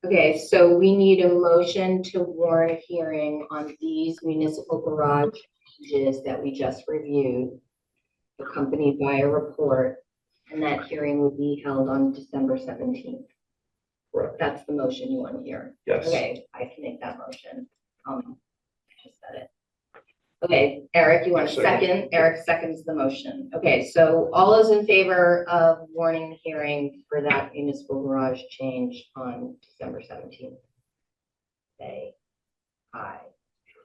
Okay, so we need a motion to warn a hearing on these municipal garage changes that we just reviewed, accompanied by a report, and that hearing would be held on December 17th. Correct. That's the motion you want to hear. Yes. Okay, I can make that motion. I just said it. Okay, Eric, you want a second? Eric seconds the motion. Okay, so all those in favor of warning the hearing for that municipal garage change on December 17th? Say aye.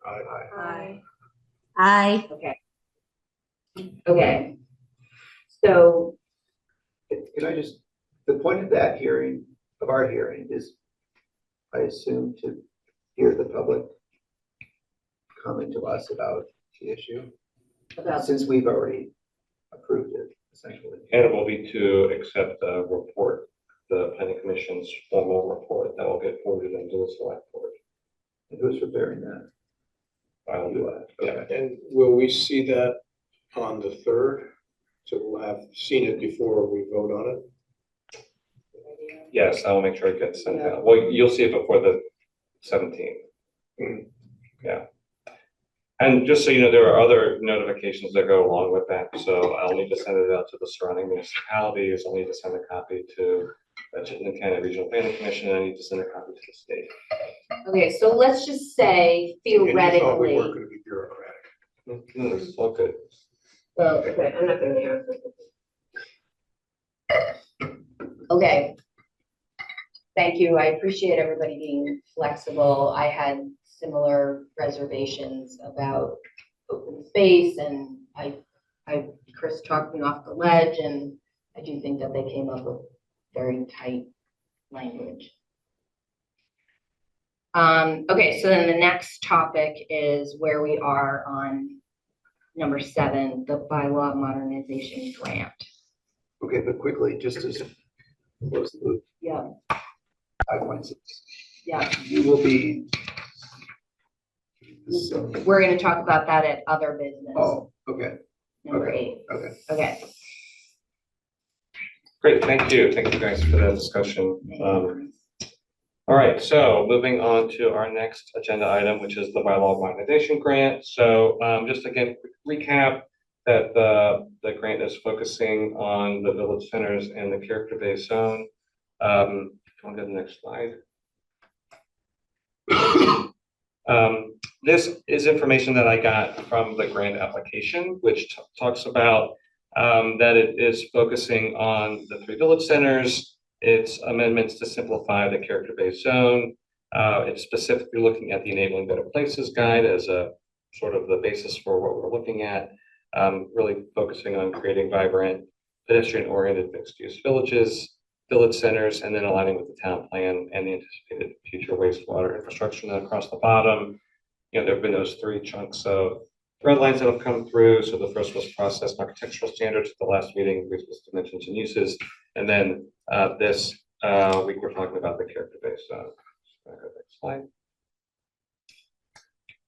Aye. Aye. Okay. Okay. So, Can I just, the point of that hearing, of our hearing, is, I assume, to hear the public comment to us about the issue, about, since we've already approved it, essentially. And it will be to accept the report, the planning commission's formal report that will get forwarded into the select board. And who's preparing that? I'll do that. Okay. And will we see that on the 3rd? So we'll have seen it before we vote on it? Yes, I will make sure it gets sent out. Well, you'll see it before the 17th. Yeah. And just so you know, there are other notifications that go along with that. So I'll need to send it out to the surrounding municipalities. I'll need to send a copy to the Chittenden County Regional Planning Commission. And I need to send a copy to the state. okay, so let's just say And you thought we theoretically. weren't going to be bureaucratic. No, it's all good. Well, okay, I'm not gonna hear. Okay. Thank you. I appreciate everybody being flexible. I had similar reservations about open space, and Chris talked me off the ledge, and I do think that they came up with very tight language. Okay, so then the next topic is where we are on number 7, the bylaw modernization grant. Okay, but quickly, just as close the loop, Yeah, 5.6. yeah. You will be. So, We're gonna talk about that at other business, oh, okay, number okay. 8. okay. Okay. Great, thank you. Thank you guys for that discussion. All right, so moving on to our next agenda item, which is the bylaw modernization grant. So just again, quick recap that the grant is focusing on the village centers and the character-based zone. Can we go to the next slide? This is information that I got from the grant application, which talks about that it is focusing on the 3 village centers. It's amendments to simplify the character-based zone. It's specifically looking at the Enabling Better Places guide as a sort of the basis for what we're looking at, really focusing on creating vibrant, pedestrian-oriented mixed-use villages, village centers, and then aligning with the town plan and the anticipated future wastewater infrastructure. And then across the bottom, there have been those 3 chunks of red lines that have come through. So the first was process and architectural standards. At the last meeting, we was dimensions and uses. And then this week, we're talking about the character-based zone. Next slide.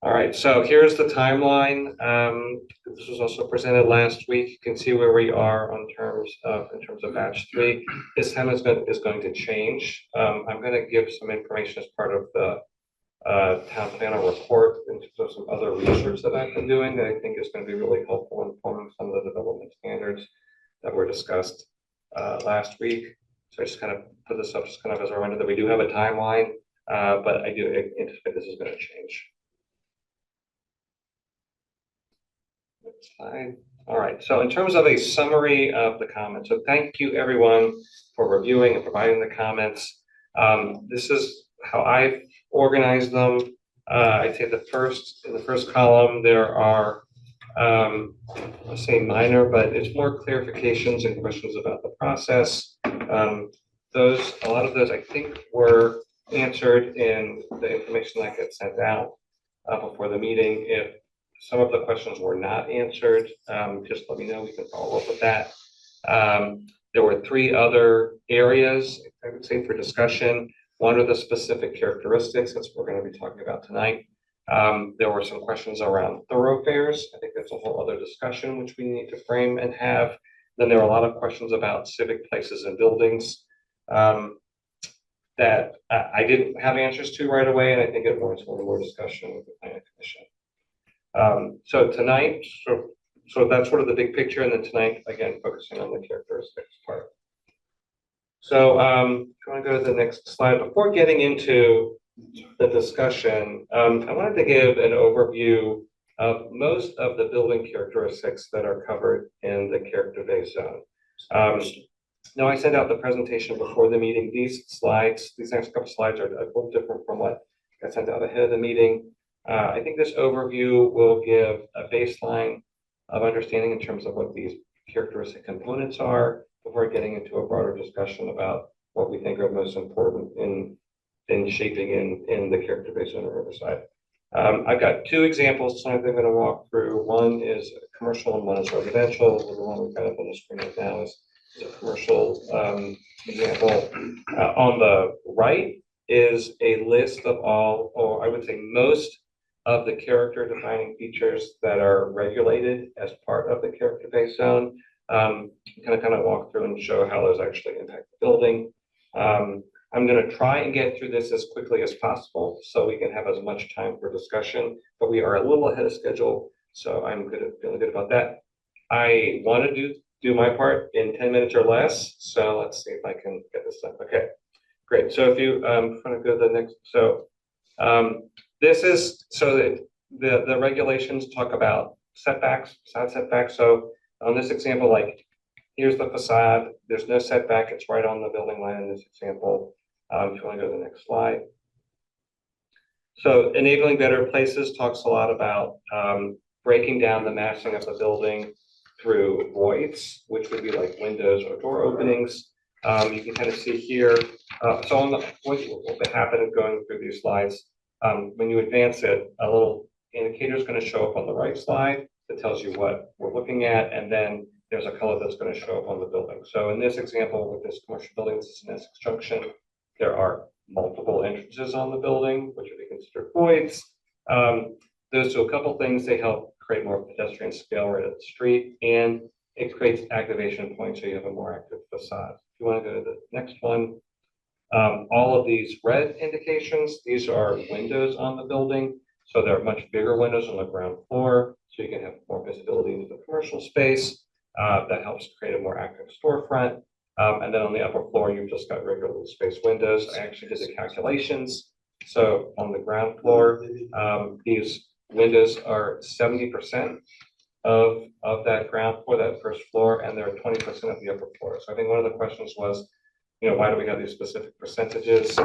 All right, so here's the timeline. This was also presented last week. You can see where we are in terms of batch 3. This time is going to change. I'm going to give some information as part of the town planner report in terms of some other research that I've been doing that I think is going to be really helpful in informing some of the development standards that were discussed last week. So I just kind of put this up just kind of as a reminder that we do have a timeline, but I do anticipate this is going to change. Next slide. All right, so in terms of a summary of the comments, so thank you everyone for reviewing and providing the comments. This is how I've organized them. I'd say in the first column, there are Let's say minor, but it's more clarifications and questions about the process. A lot of those I think were answered in the information that gets sent out before the meeting. If some of the questions were not answered, just let me know, we can follow up with that. There were 3 other areas, I would say, for discussion. One are the specific characteristics, that's what we're going to be talking about tonight. There were some questions around thoroughfares. I think that's a whole other discussion which we need to frame and have. Then there were a lot of questions about civic places and buildings that I didn't have answers to right away, and I think it warrants more discussion with the planning commission. So tonight, so that's sort of the big picture, and then tonight, again, focusing on the characteristics part. So I'm going to go to the next slide. Before getting into the discussion, I wanted to give an overview of most of the building characteristics that are covered in the character-based zone. Now, I sent out the presentation before the meeting. These next couple slides are a little different from what I sent out ahead of the meeting. I think this overview will give a baseline of understanding in terms of what these characteristic components are before getting into a broader discussion about what we think are most important in shaping in the character-based zone of Riverside. I've got 2 examples tonight that I'm going to walk through. One is commercial and one is residential. The one we've got up on the screen right now is a commercial example. On the right is a list of all, or I would say most, of the character defining features that are regulated as part of the character-based zone. Kind of walk through and show how those actually impact the building. I'm going to try and get through this as quickly as possible so we can have as much time for discussion, but we are a little ahead of schedule, so I'm feeling good about that. I want to do my part in 10 minutes or less, so let's see if I can get this done. Okay, great. So if you want to go to the next, so this is, so that the regulations talk about setbacks, facade setbacks. So on this example, like here's the facade, there's no setback, it's right on the building line in this example. If you want to go to the next slide. So enabling better places talks a lot about breaking down the massing of the building through voids, which would be like windows or door openings. You can kind of see here. So on the what will happen going through these slides, when you advance it, a little indicator is going to show up on the right slide that tells you what we're looking at, and then there's a color that's going to show up on the building. So in this example, with this commercial building, this is an Essex Junction. There are multiple entrances on the building, which would be considered voids. Those do a couple things. They help create more pedestrian scale right at the street, and it creates activation points so you have a more active facade. If you want to go to the next one, all of these red indications, these are windows on the building. So there are much bigger windows on the ground floor, so you can have more visibility into the commercial space. That helps create a more active storefront. And then on the upper floor, you've just got regularly spaced windows. I actually did the calculations. So on the ground floor, these windows are 70% of that ground floor, that first floor, and they're 20% of the upper floor. So I think one of the questions was, why do we have these specific percentages?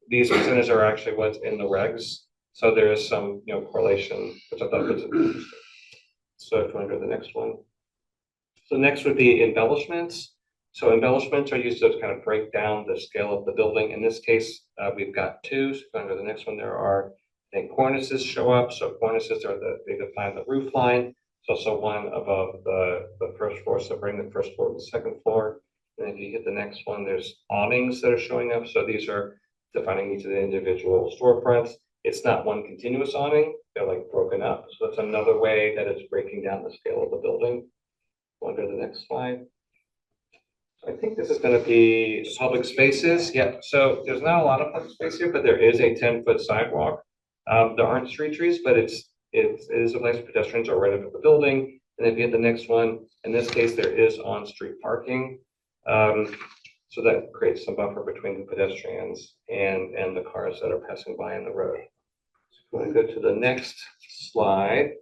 These percentages are actually what's in the regs. So there is some, correlation, which I thought was interesting. So if you want to go to the next one. So next would be embellishments. So embellishments are used to kind of break down the scale of the building. In this case, we've got 2. So under the next one, there are, I think, cornices show up. So cornices are they define the roof line. It's also one above the first floor. So bring the first floor to the second floor. And if you hit the next one, there's awnings that are showing up. So these are defining each of the individual storefronts. It's not one continuous awning. They're like broken up. So that's another way that it's breaking down the scale of the building. We'll go to the next slide. I think this is going to be public spaces. Yeah, so there's not a lot of public space here, but there is a 10-foot sidewalk. There aren't street trees, but it is a place pedestrians are right up at the building. And if you hit the next one, in this case, there is on-street parking. So that creates some buffer between the pedestrians and the cars that are passing by on the road. So if you want to go to the next slide.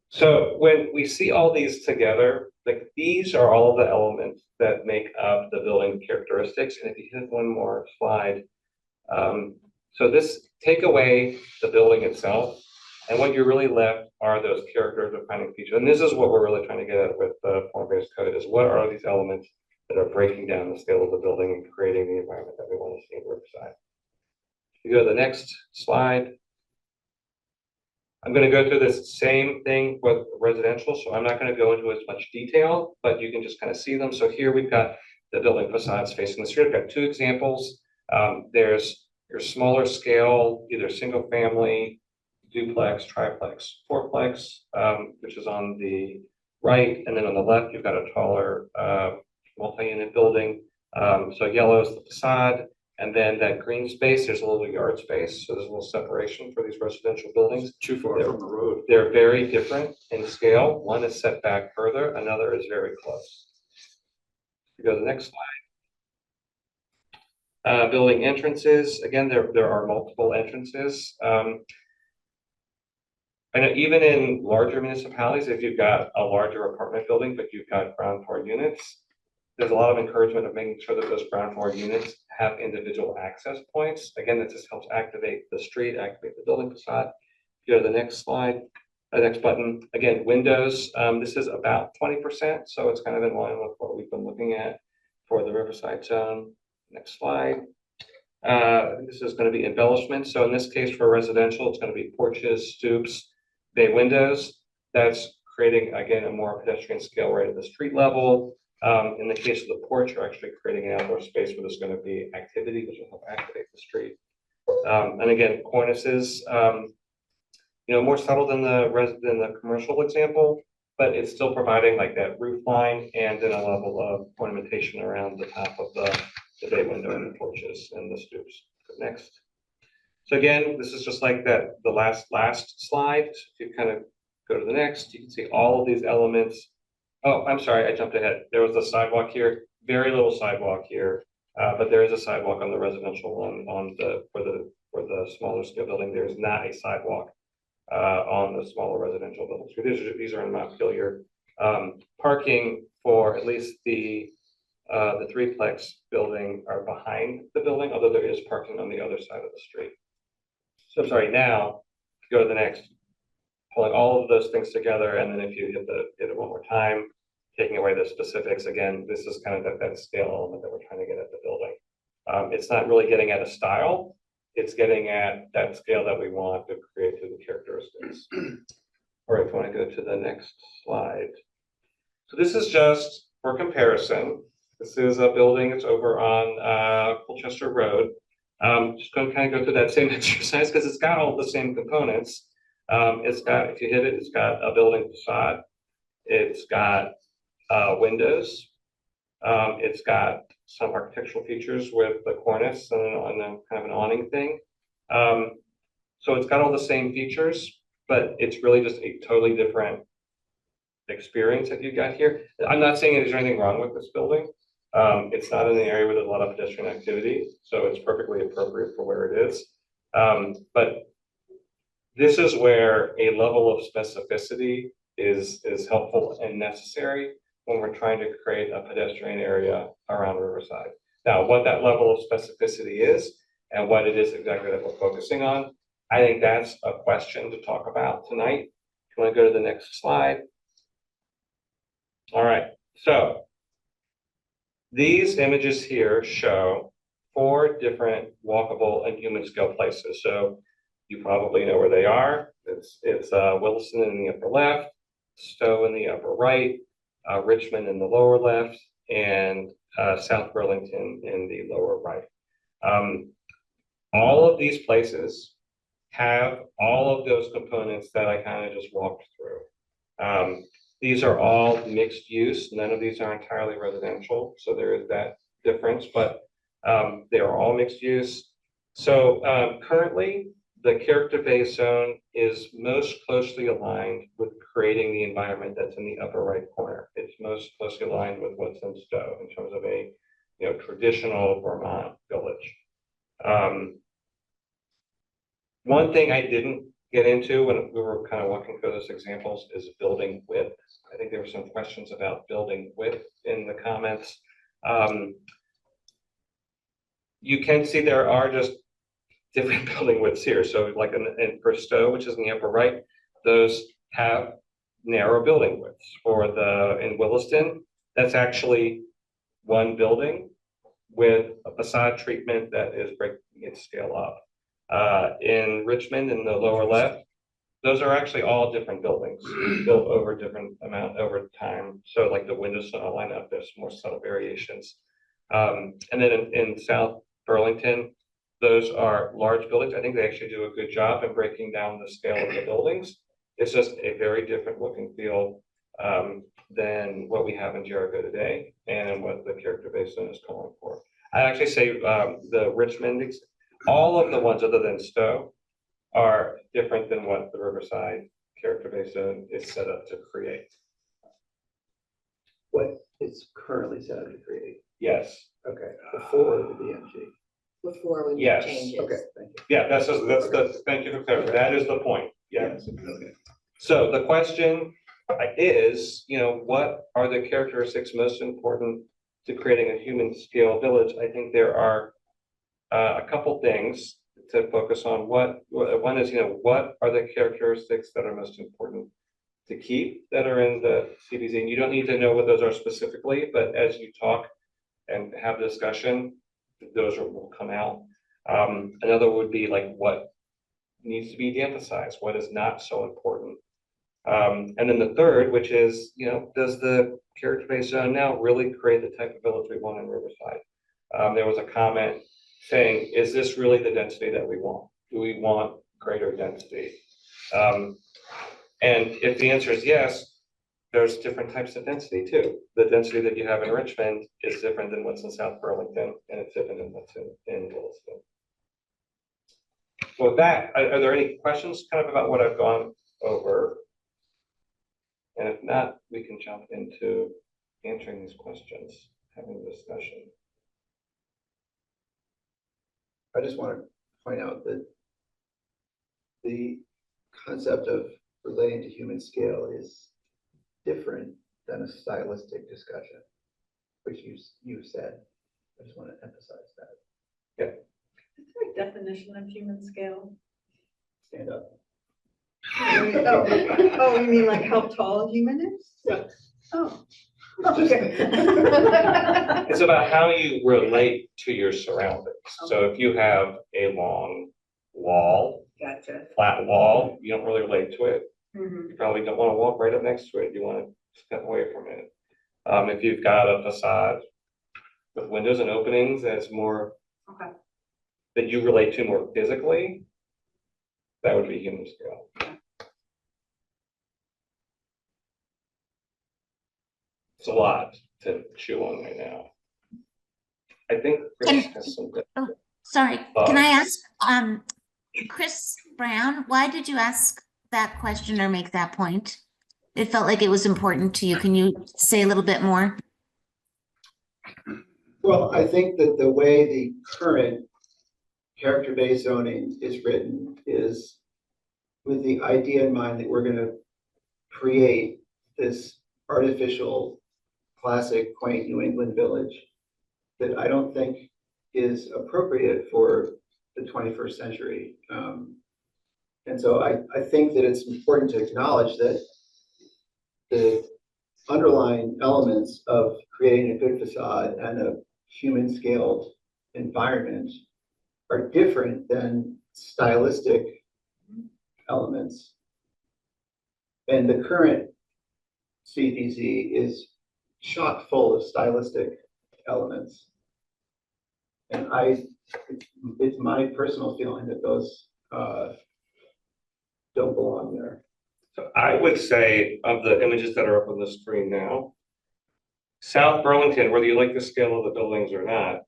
So when we see all these together, like these are all of the elements that make up the building characteristics. And if you hit one more slide, so this take away the building itself, And what you're really left are those character defining features. And this is what we're really trying to get at with the form-based code is what are these elements that are breaking down the scale of the building and creating the environment that we want to see in Riverside. If you go to the next slide. I'm going to go through this same thing with residential, so I'm not going to go into as much detail, but you can just kind of see them. So here we've got the building facades facing the street. I've got two examples. There's your smaller scale, either single family, duplex, triplex, fourplex, which is on the right, and then on the left you've got a taller multi-unit building. So yellow is the facade. And then that green space, there's a little yard space. So there's a little separation for these residential buildings. Too far from the road. They're very different in scale. One is set back further, another is very close. If you go to the next slide. Building entrances, again, there are multiple entrances. I know even in larger municipalities, if you've got a larger apartment building, but you've got ground floor units, there's a lot of encouragement of making sure that those ground floor units have individual access points. Again, that just helps activate the street, activate the building facade. Go to the next slide, the next button. Again, windows, this is about 20%, so it's kind of in line with what we've been looking at for the Riverside zone. Next slide. This is going to be embellishment. So in this case for residential, it's going to be porches, stoops, bay windows. That's creating, again, a more pedestrian scale right at the street level. In the case of the porch, you're actually creating an outdoor space where there's going to be activity, which will help activate the street. And again, cornices, more subtle than the commercial example, but it's still providing like that roof line and then a level of ornamentation around the top of the bay window and the porches and the stoops. Next. So again, this is just like that, the last slide. If you kind of go to the next, you can see all of these elements. Oh, I'm sorry, I jumped ahead. There was a sidewalk here, very little sidewalk here, but there is a sidewalk on the residential one for the smaller scale building. There's not a sidewalk on the smaller residential buildings. These are in Mount Pillier. Parking for at least the threeplex building are behind the building, although there is parking on the other side of the street. So I'm sorry, now go to the next. Pulling all of those things together, and then if you hit it one more time, taking away the specifics, again, this is kind of that scale element that we're trying to get at the building. It's not really getting at a style, it's getting at that scale that we want to create through the characteristics. All right, if you want to go to the next slide. So this is just for comparison. This is a building, it's over on Colchester Road. Just going to kind of go through that same exercise because it's got all the same components. It's got, if you hit it, it's got a building facade. It's got windows. It's got some architectural features with the cornice and then kind of an awning thing. So it's got all the same features, but it's really just a totally different experience that you got here. I'm not saying there's anything wrong with this building. It's not in an area where there's a lot of pedestrian activity, so it's perfectly appropriate for where it is. But this is where a level of specificity is helpful and necessary when we're trying to create a pedestrian area around Riverside. Now, what that level of specificity is and what it is exactly that we're focusing on, I think that's a question to talk about tonight. If you want to go to the next slide. All right, so these images here show 4 different walkable and human scale places. So you probably know where they are. It's Wilson in the upper left, Stowe in the upper right, Richmond in the lower left, and South Burlington in the lower right. All of these places have all of those components that I kind of just walked through. These are all mixed use. None of these are entirely residential, so there is that difference, but they are all mixed use. So currently, the character-based zone is most closely aligned with creating the environment that's in the upper right corner. It's most closely aligned with what's in Stowe in terms of a traditional Vermont village. One thing I didn't get into when we were kind of walking through those examples is building width. I think there were some questions about building width in the comments. You can see there are just different building widths here. So like in for Stowe, which is in the upper right, those have narrow building widths. For in Williston, that's actually one building with a facade treatment that is breaking its scale up. In Richmond, in the lower left, those are actually all different buildings built over different amount over time. So like the windows don't all line up, there's more subtle variations. And then in South Burlington, those are large buildings. I think they actually do a good job in breaking down the scale of the buildings. It's just a very different look and feel than what we have in Jericho today and what the character-based zone is calling for. I actually say the Richmond, all of the ones other than Stowe are different than what the Riverside character-based zone is set up to create. What it's currently set up to create. Yes. Okay, before the BMG. Before we make Yes. changes. Okay, thank you. Yeah, that's the, thank you for clarifying. That is the point. Yes. Okay. So the question is, what are the characteristics most important to creating a human scale village? I think there are a couple things to focus on. One is, what are the characteristics that are most important to keep that are in the CBZ? And you don't need to know what those are specifically, but as you talk and have discussion, those will come out. Another would be like what needs to be de-emphasized, what is not so important. And then the third, which is, does the character-based zone now really create the type of village we want in Riverside? There was a comment saying, is this really the density that we want? Do we want greater density? And if the answer is yes, there's different types of density too. The density that you have in Richmond is different than what's in South Burlington, and it's different than what's in Williston. So with that, are there any questions kind of about what I've gone over? And if not, we can jump into answering these questions, having a discussion. I just want to point out that the concept of relating to human scale is different than a stylistic discussion, which you said. I just want to emphasize that. Yeah. Is there a definition of human scale? Stand up. Oh, you mean like how tall a human is? Yeah. Oh, okay. It's about how you relate to your surroundings. So if you have a long wall, Gotcha. flat wall, you don't really relate to it. Mhm. You probably don't want to walk right up next to it. You want to step away from it. If you've got a facade with windows and openings that's more Okay. that you relate to more physically, that would be human scale. It's a lot to chew on right now. I think Chris has some good. Sorry, can I ask, Chris Brown, why did you ask that question or make that point? It felt like it was important to you. Can you say a little bit more? Well, I think that the way the current character-based zoning is written is with the idea in mind that we're going to create this artificial, classic, quaint New England village that I don't think is appropriate for the 21st century. And so I think that it's important to acknowledge that the underlying elements of creating a good facade and a human scaled environment are different than stylistic elements. And the current CPZ is chock full of stylistic elements. And it's my personal feeling that those don't belong there. So I would say of the images that are up on the screen now, South Burlington, whether you like the scale of the buildings or not,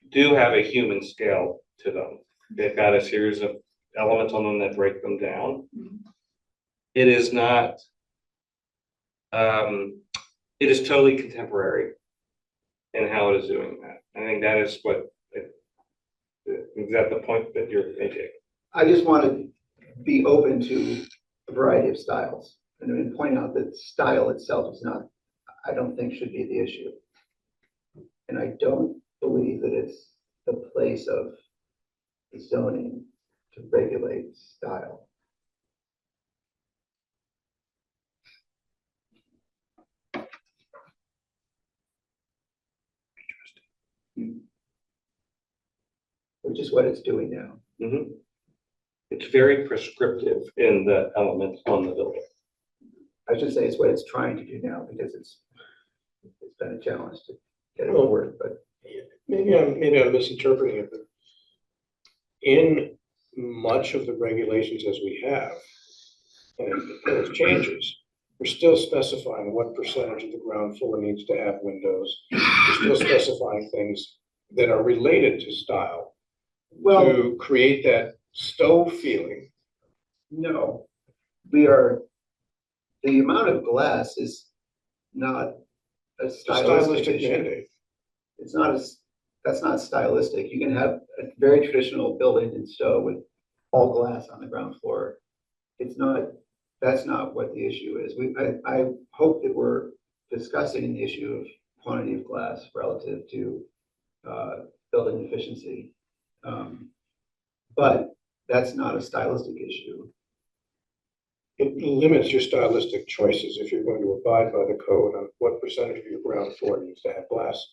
do have a human scale to them. They've got a series of elements on them that break them down. It is not, it is totally contemporary in how it is doing that. I think that is is that the point that you're making? I just want to be open to a variety of styles and point out that style itself is not, I don't think should be the issue. And I don't believe that it's the place of the zoning to regulate style. Which is what it's doing now. Mhm. It's very prescriptive in the elements on the building. I should say it's what it's trying to do now because it's been a challenge to get it to work, but Maybe I'm misinterpreting it, but in much of the regulations as we have, and those changes, we're still specifying what percentage of the ground floor needs to have windows. We're still specifying things that are related to style well, to create that stove feeling. no, the amount of glass is not a It's a stylistic stylistic issue. mandate. It's not that's not stylistic. You can have a very traditional building in Stowe with all glass on the ground floor. That's not what the issue is. I hope that we're discussing the issue of quantity of glass relative to building efficiency. But that's not a stylistic issue. It limits your stylistic choices if you're going to abide by the code on what percentage of your ground floor needs to have glass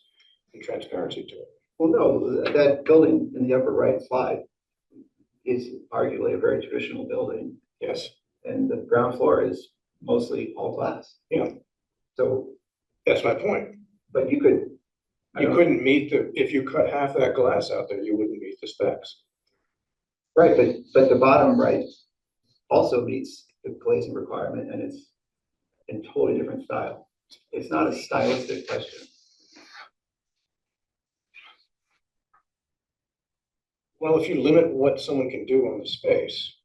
and transparency to it. Well, no, that building in the upper right slide is arguably a very traditional building, Yes, and the ground floor is mostly all glass. yeah, So, that's my point. but you could. You couldn't meet if you cut half that glass out there, you wouldn't meet the specs. Right, but the bottom right also meets the glazing requirement, and it's in totally different style. It's not a stylistic question. Well, if you limit what someone can do on the space,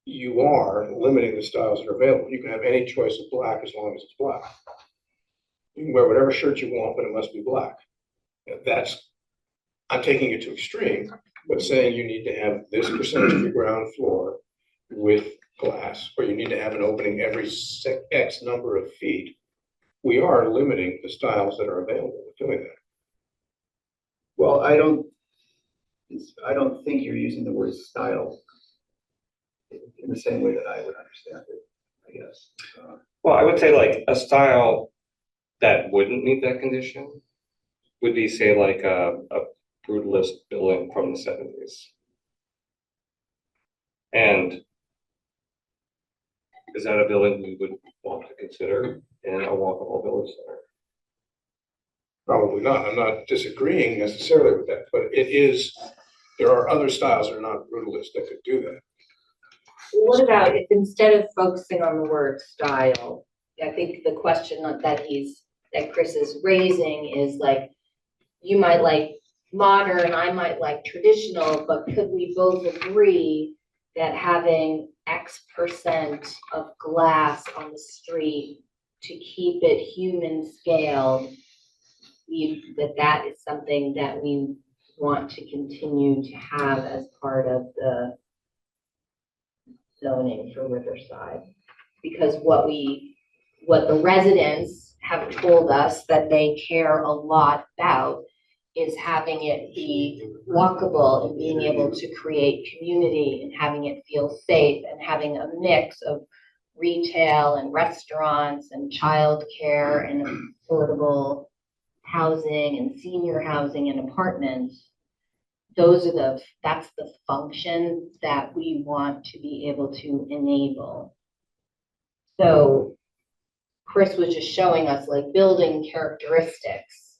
you are limiting the styles that are available. You can have any choice of black as long as it's black. You can wear whatever shirt you want, but it must be black. I'm taking it to extreme, but saying you need to have this percentage of your ground floor with glass, or you need to have an opening every X number of feet, we are limiting the styles that are available with doing that. Well, I don't think you're using the word style in the same way that I would understand it, I guess. Well, I would say like a style that wouldn't meet that condition would be, say, like a brutalist building from the 70s. And is that a building we would want to consider in a walkable village center? Probably not. I'm not disagreeing necessarily with that, but there are other styles that are not brutalist that could do that. What about if instead of focusing on the word style, I think the question that Chris is raising is like, you might like modern, I might like traditional, but could we both agree that having X% of glass on the street to keep it human scaled, that is something that we want to continue to have as part of the zoning for Riverside? Because what the residents have told us that they care a lot about is having it be walkable and being able to create community and having it feel safe and having a mix of retail and restaurants and childcare and affordable housing and senior housing and apartments. That's the function that we want to be able to enable. So Chris was just showing us like building characteristics.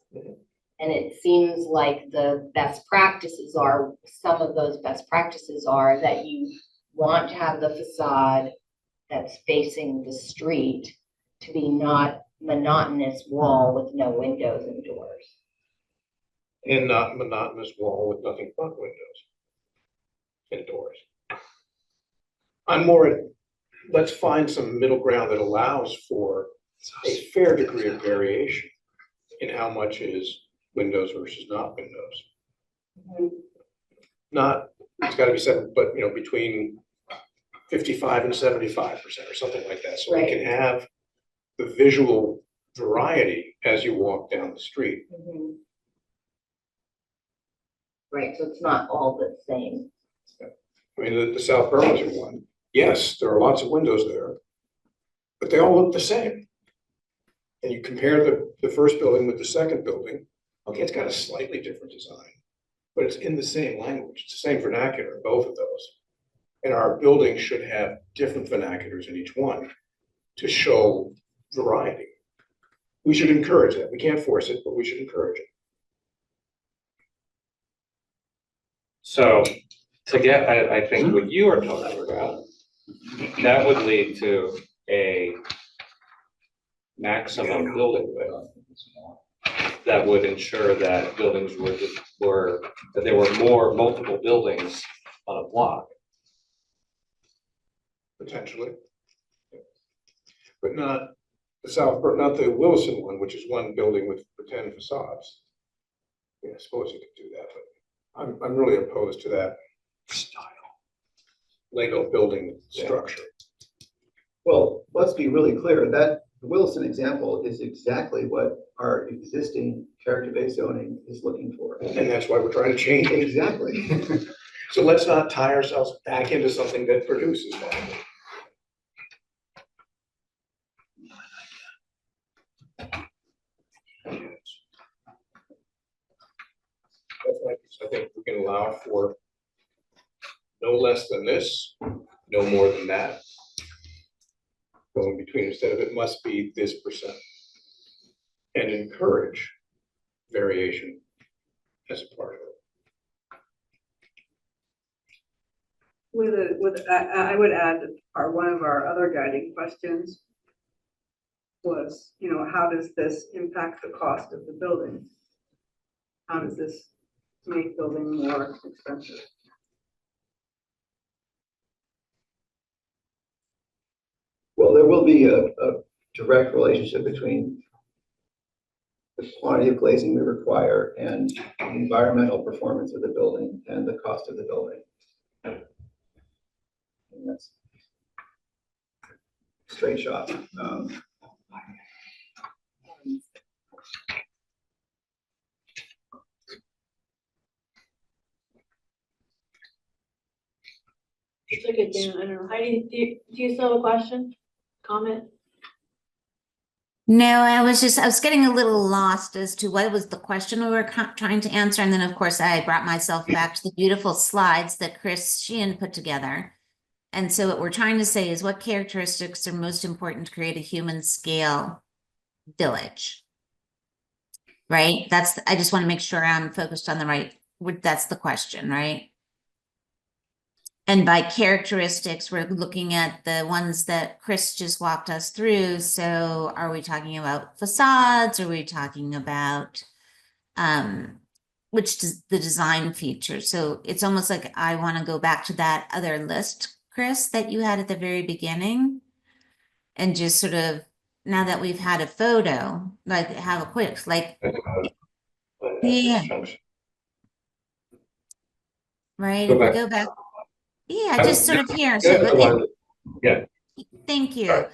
And it seems like the best practices are, some of those best practices are that you want to have the facade that's facing the street to be not monotonous wall with no windows and doors. And not monotonous wall with nothing but windows and doors. I'm more, let's find some middle ground that allows for a fair degree of variation in how much is windows versus not windows. Not, it's got to be said, but between 55 and 75% or something like that. So we can have the visual variety as you walk down the street. Right, so it's not all the same. I mean, the South Burlington one, yes, there are lots of windows there, but they all look the same. And you compare the first building with the second building, okay, it's got a slightly different design, but it's in the same language, it's the same vernacular, both of those. And our buildings should have different vernaculars in each one to show variety. We should encourage that. We can't force it, but we should encourage it. So to get, I think what you are talking about, that would lead to a maximum building width that would ensure that buildings were that there were multiple buildings on a block. Potentially. But not not the Wilson one, which is one building with 10 facades. Yeah, I suppose you could do that, but I'm really opposed to that style. Lego building structure. Well, let's be really clear, that the Wilson example is exactly what our existing character-based zoning is looking for. And that's why we're trying to change it. Exactly. So let's not tie ourselves back into something that produces that. I think we can allow for no less than this, no more than that. Going between, instead of it must be this %. And encourage variation as a part of it. I would add that one of our other guiding questions was, how does this impact the cost of the building? How does this make building more expensive? Well, there will be a direct relationship between the quantity of glazing we require and the environmental performance of the building and the cost of the building. And that's straight shot. Just look at Dan, I don't know, Heidi, do you still have a question, comment? No, I was getting a little lost as to what was the question we were trying to answer. And then, of course, I brought myself back to the beautiful slides that Chris Sheehan put together. And so what we're trying to say is what characteristics are most important to create a human scale village? Right? I just want to make sure I'm focused on the right, that's the question, right? And by characteristics, we're looking at the ones that Chris just walked us through. So are we talking about facades? Are we talking about the design features? So it's almost like I want to go back to that other list, Chris, that you had at the very beginning. And just sort of, now that we've had a photo, like have a quick, like, yeah. Right, if we go back. Yeah, just sort of here. So, yeah. Thank you. Sorry.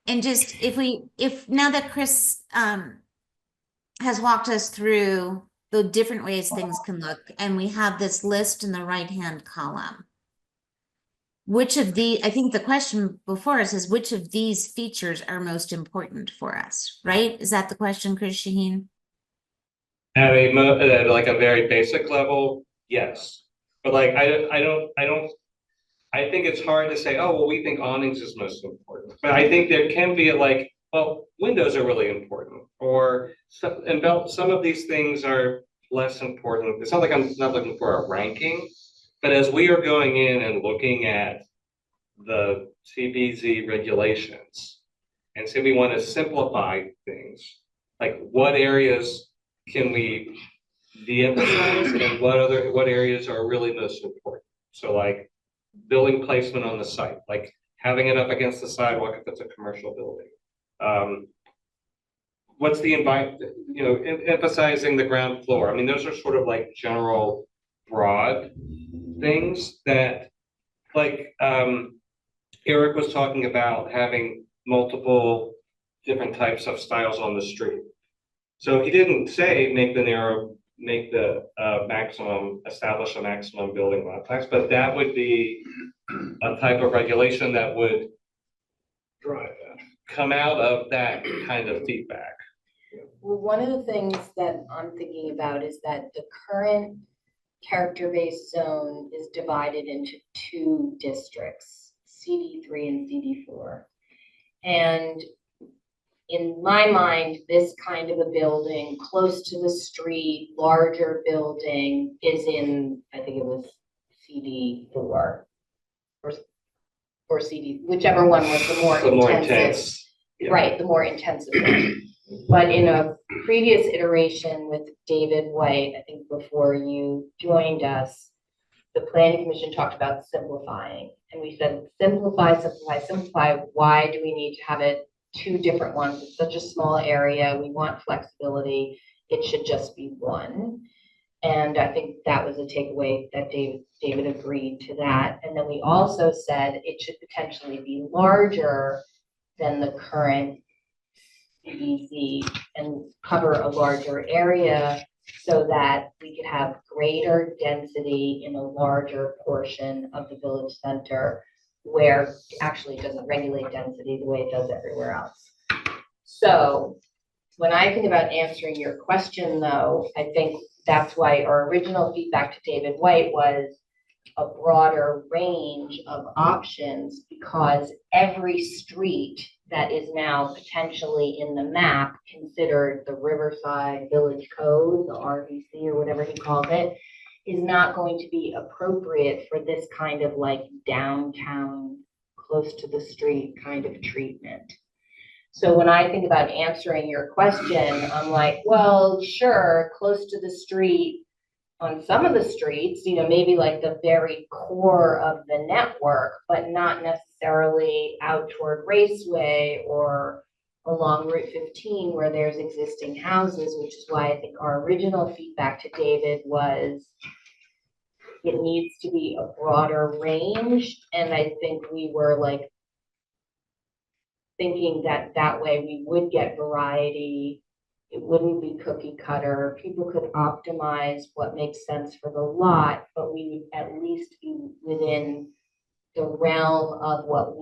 And just if now that Chris has walked us through the different ways things can look, and we have this list in the right-hand column, which of I think the question before us is which of these features are most important for us, right? Is that the question, Chris Shaheen? At like a very basic level, yes. But like, I think it's hard to say, oh, well, we think awnings is most important. But I think there can be like, well, windows are really important, or some of these things are less important. It's not like I'm not looking for a ranking, but as we are going in and looking at the CBZ regulations and say we want to simplify things, like what areas can we de-emphasize and what areas are really most important? So like building placement on the site, like having it up against the sidewalk if it's a commercial building. What's the emphasizing the ground floor. I mean, those are sort of like general broad things that, like Eric was talking about having multiple different types of styles on the street. So he didn't say make the narrow make the maximum, establish a maximum building lot size, but that would be a type of regulation that would Drive that. come out of that kind of feedback. Well, one of the things that I'm thinking about is that the current character-based zone is divided into two districts, CD3 and CD4. And in my mind, this kind of a building, close to the street, larger building is in, I think it was CD4 or CD, whichever one was the more The more intensive. intense. Yeah. Right, the more intensive one. But in a previous iteration with David White, I think before you joined us, the planning commission talked about simplifying. And we said, simplify, simplify, simplify. Why do we need to have it two different ones? It's such a small area. We want flexibility. It should just be one. And I think that was a takeaway that David agreed to that. And then we also said it should potentially be larger than the current CDZ and cover a larger area so that we could have greater density in a larger portion of the village center where actually it doesn't regulate density the way it does everywhere else. So when I think about answering your question though, I think that's why our original feedback to David White was a broader range of options because every street that is now potentially in the map considered the Riverside Village Code, the RVC or whatever he calls it, is not going to be appropriate for this kind of like downtown, close to the street kind of treatment. So when I think about answering your question, I'm like, well, sure, close to the street, on some of the streets, you know, maybe like the very core of the network, but not necessarily out toward Raceway or along Route 15 where there's existing houses, which is why I think our original feedback to David was it needs to be a broader range. And I think we were like thinking that that way we would get variety. It wouldn't be cookie cutter. People could optimize what makes sense for the lot, but we would at least be within the realm of what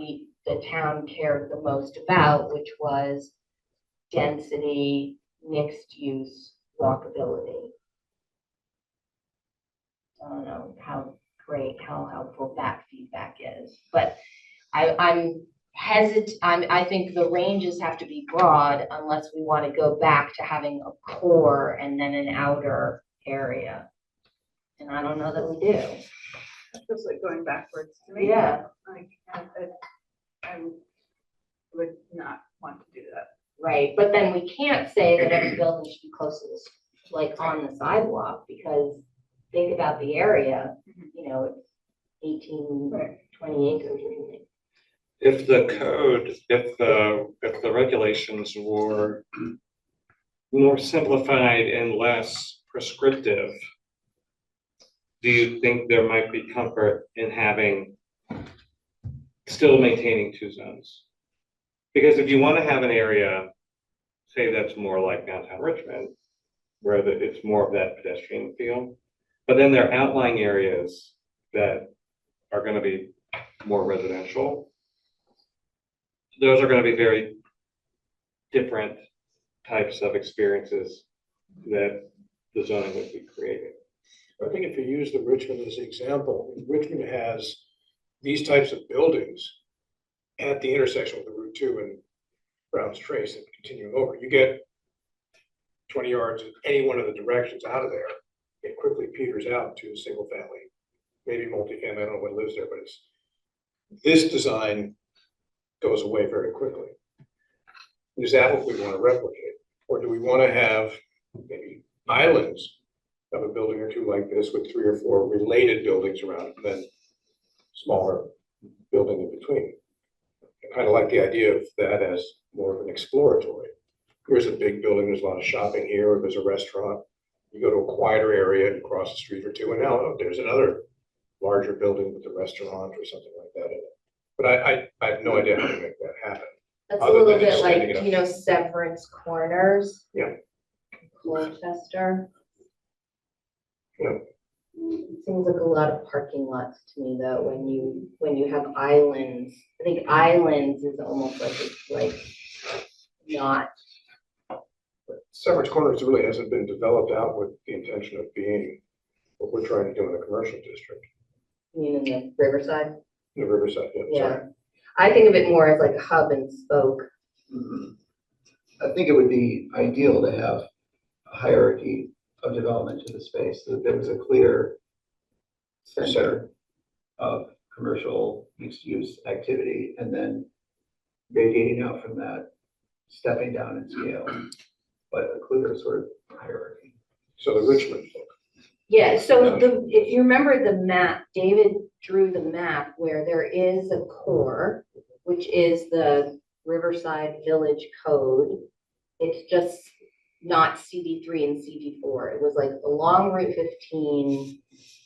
the town cared the most about, which was density, mixed use, walkability. I don't know how helpful that feedback is, but I'm hesitant. I think the ranges have to be broad unless we want to go back to having a core and then an outer area. And I don't know that we do. It's just like going backwards to me. Yeah. I would not want to do that. Right, but then we can't say that every building should be close to this, like on the sidewalk, because think about the area, you know, it's 18, 20 acres or something. If the code, if the regulations were more simplified and less prescriptive, do you think there might be comfort in still maintaining two zones? Because if you want to have an area, say that's more like downtown Richmond, where it's more of that pedestrian feel, but then there are outlying areas that are going to be more residential. Those are going to be very different types of experiences that the zoning would be creating. I think if you use the Richmond as an example, Richmond has these types of buildings at the intersection with the Route 2 and Brown's Trace and continuing over. You get 20 yards in any one of the directions out of there, it quickly peters out to a single family, maybe multifamily. I don't know what lives there, but this design goes away very quickly. Is that what we want to replicate? Or do we want to have maybe islands of a building or two like this with 3 or 4 related buildings around it, and then smaller building in between? I kind of like the idea of that as more of an exploratory. Here's a big building, there's a lot of shopping here, or there's a restaurant. You go to a quieter area and cross the street or two, and now there's another larger building with a restaurant or something like that in it. But I have no idea how to make that happen. That's a Other little than bit extending like, it up. you know, Severance Corners. Yeah. Colchester. It seems like a lot of parking lots to me though, when you have islands. I think islands is almost like it's like not, Severance Corners really hasn't been developed out with the intention of being what we're trying to do in the commercial district, I mean, in the Riverside. in the Riverside, yeah, Yeah. sorry. I think of it more as like a hub and spoke. Mhm. I think it would be ideal to have a hierarchy of development to the space, so that there was a clear center of commercial mixed-use activity, and then radiating out from that, stepping down in scale, but a clear sort of hierarchy. So the Richmond book. Yeah, so if you remember the map, David drew the map where there is a core, which is the Riverside Village Code. It's just not CD3 and CD4. It was like along Route 15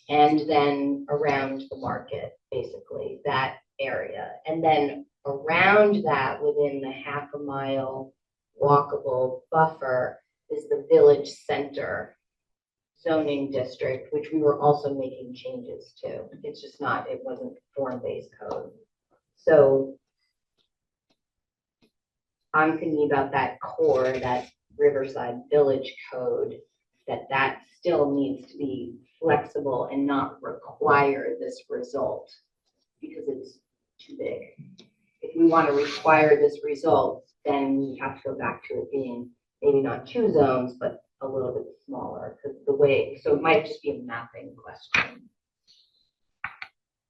and then around the market, basically, that area. And then around that, within the half a mile walkable buffer, is the village center zoning district, which we were also making changes to. It's just not, it wasn't form-based code. So I'm thinking about that core, that Riverside Village Code, that still needs to be flexible and not require this result because it's too big. If we want to require this result, then we have to go back to it being maybe not 2 zones, but a little bit smaller, because the way, so it might just be a mapping question.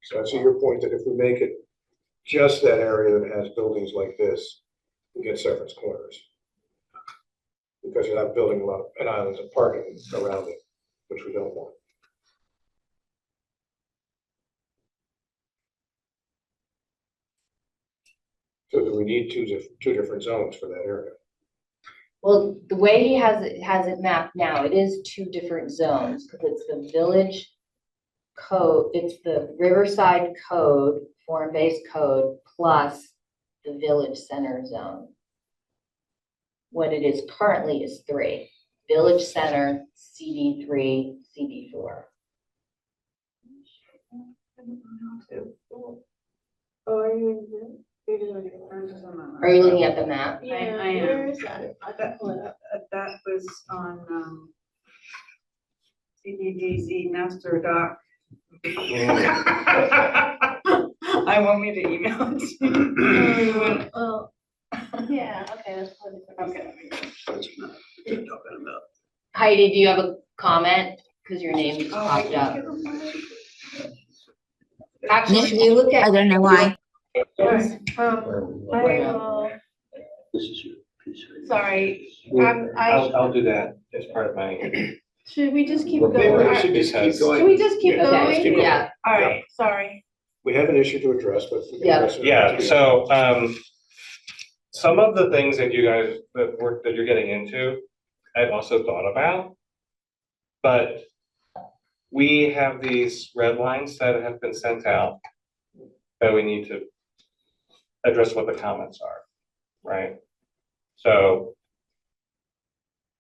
So I see your point that if we make it just that area that has buildings like this, we get Severance Corners. Because you're not building a lot of, and islands of parking around it, which we don't want. So do we need two different zones for that area? Well, the way he has it mapped now, it is 2 different zones, because it's the village code, it's the Riverside code, form-based code, plus the village center zone. What it is currently is 3, village center, CD3, CD4. Oh, are you in here? Are you looking at the map? Yeah, I am. where is that? I can pull it up. That was on, CDGZ master doc. I want me to email it to you. Well, yeah, okay, that's what Okay. Heidi, do you have a comment? Because your name just popped up. Actually, should we look at? I don't know why. Alright, I will, This is your piece. sorry, I'll do that as part of my. should we just keep Well, going? maybe we Alright, should just keep Because- going. Should we just keep Yeah, Okay, let's keep going? going. yeah, Alright, sorry. We have an issue to address, but. we can Yeah. address it. Yeah, so, some of the things that you guys, that you're getting into, I've also thought about. But we have these red lines that have been sent out that we need to address what the comments are, right? So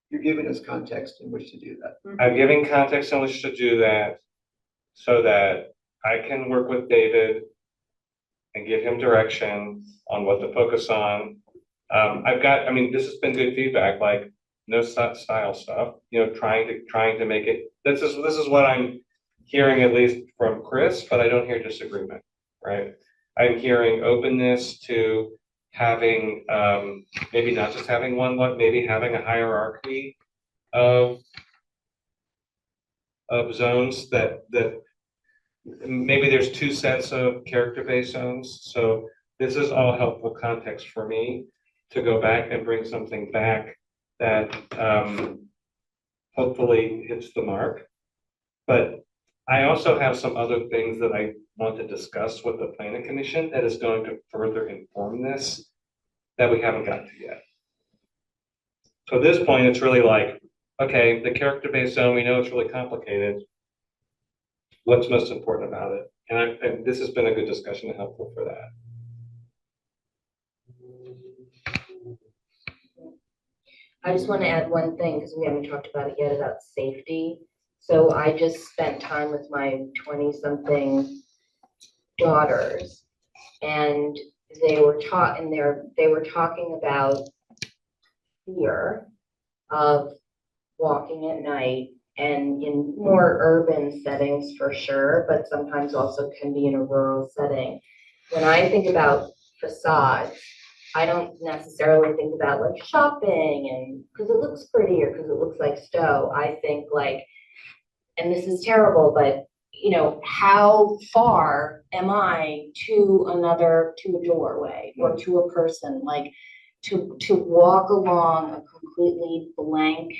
You're giving us context in which to do that. I'm giving context in which to do that so that I can work with David and give him direction on what to focus on. I mean, this has been good feedback, like no style stuff, trying to make it, this is what I'm hearing, at least from Chris, but I don't hear disagreement, right? I'm hearing openness to having, maybe not just having one, but maybe having a hierarchy of zones that maybe there's 2 sets of character-based zones. So this is all helpful context for me to go back and bring something back that hopefully hits the mark. But I also have some other things that I want to discuss with the planning commission that is going to further inform this that we haven't gotten to yet. So at this point, it's really like, okay, the character-based zone, we know it's really complicated. What's most important about it? And this has been a good discussion and helpful for that. I just want to add one thing, because we haven't talked about it yet, about safety. So I just spent time with my 20-something daughters, and they were talking about fear of walking at night, and in more urban settings for sure, but sometimes also can be in a rural setting. When I think about facades, I don't necessarily think about like shopping and because it looks pretty or because it looks like Stowe. I think like, and this is terrible, but you know, how far am I to a doorway or to a person? Like to walk along a completely blank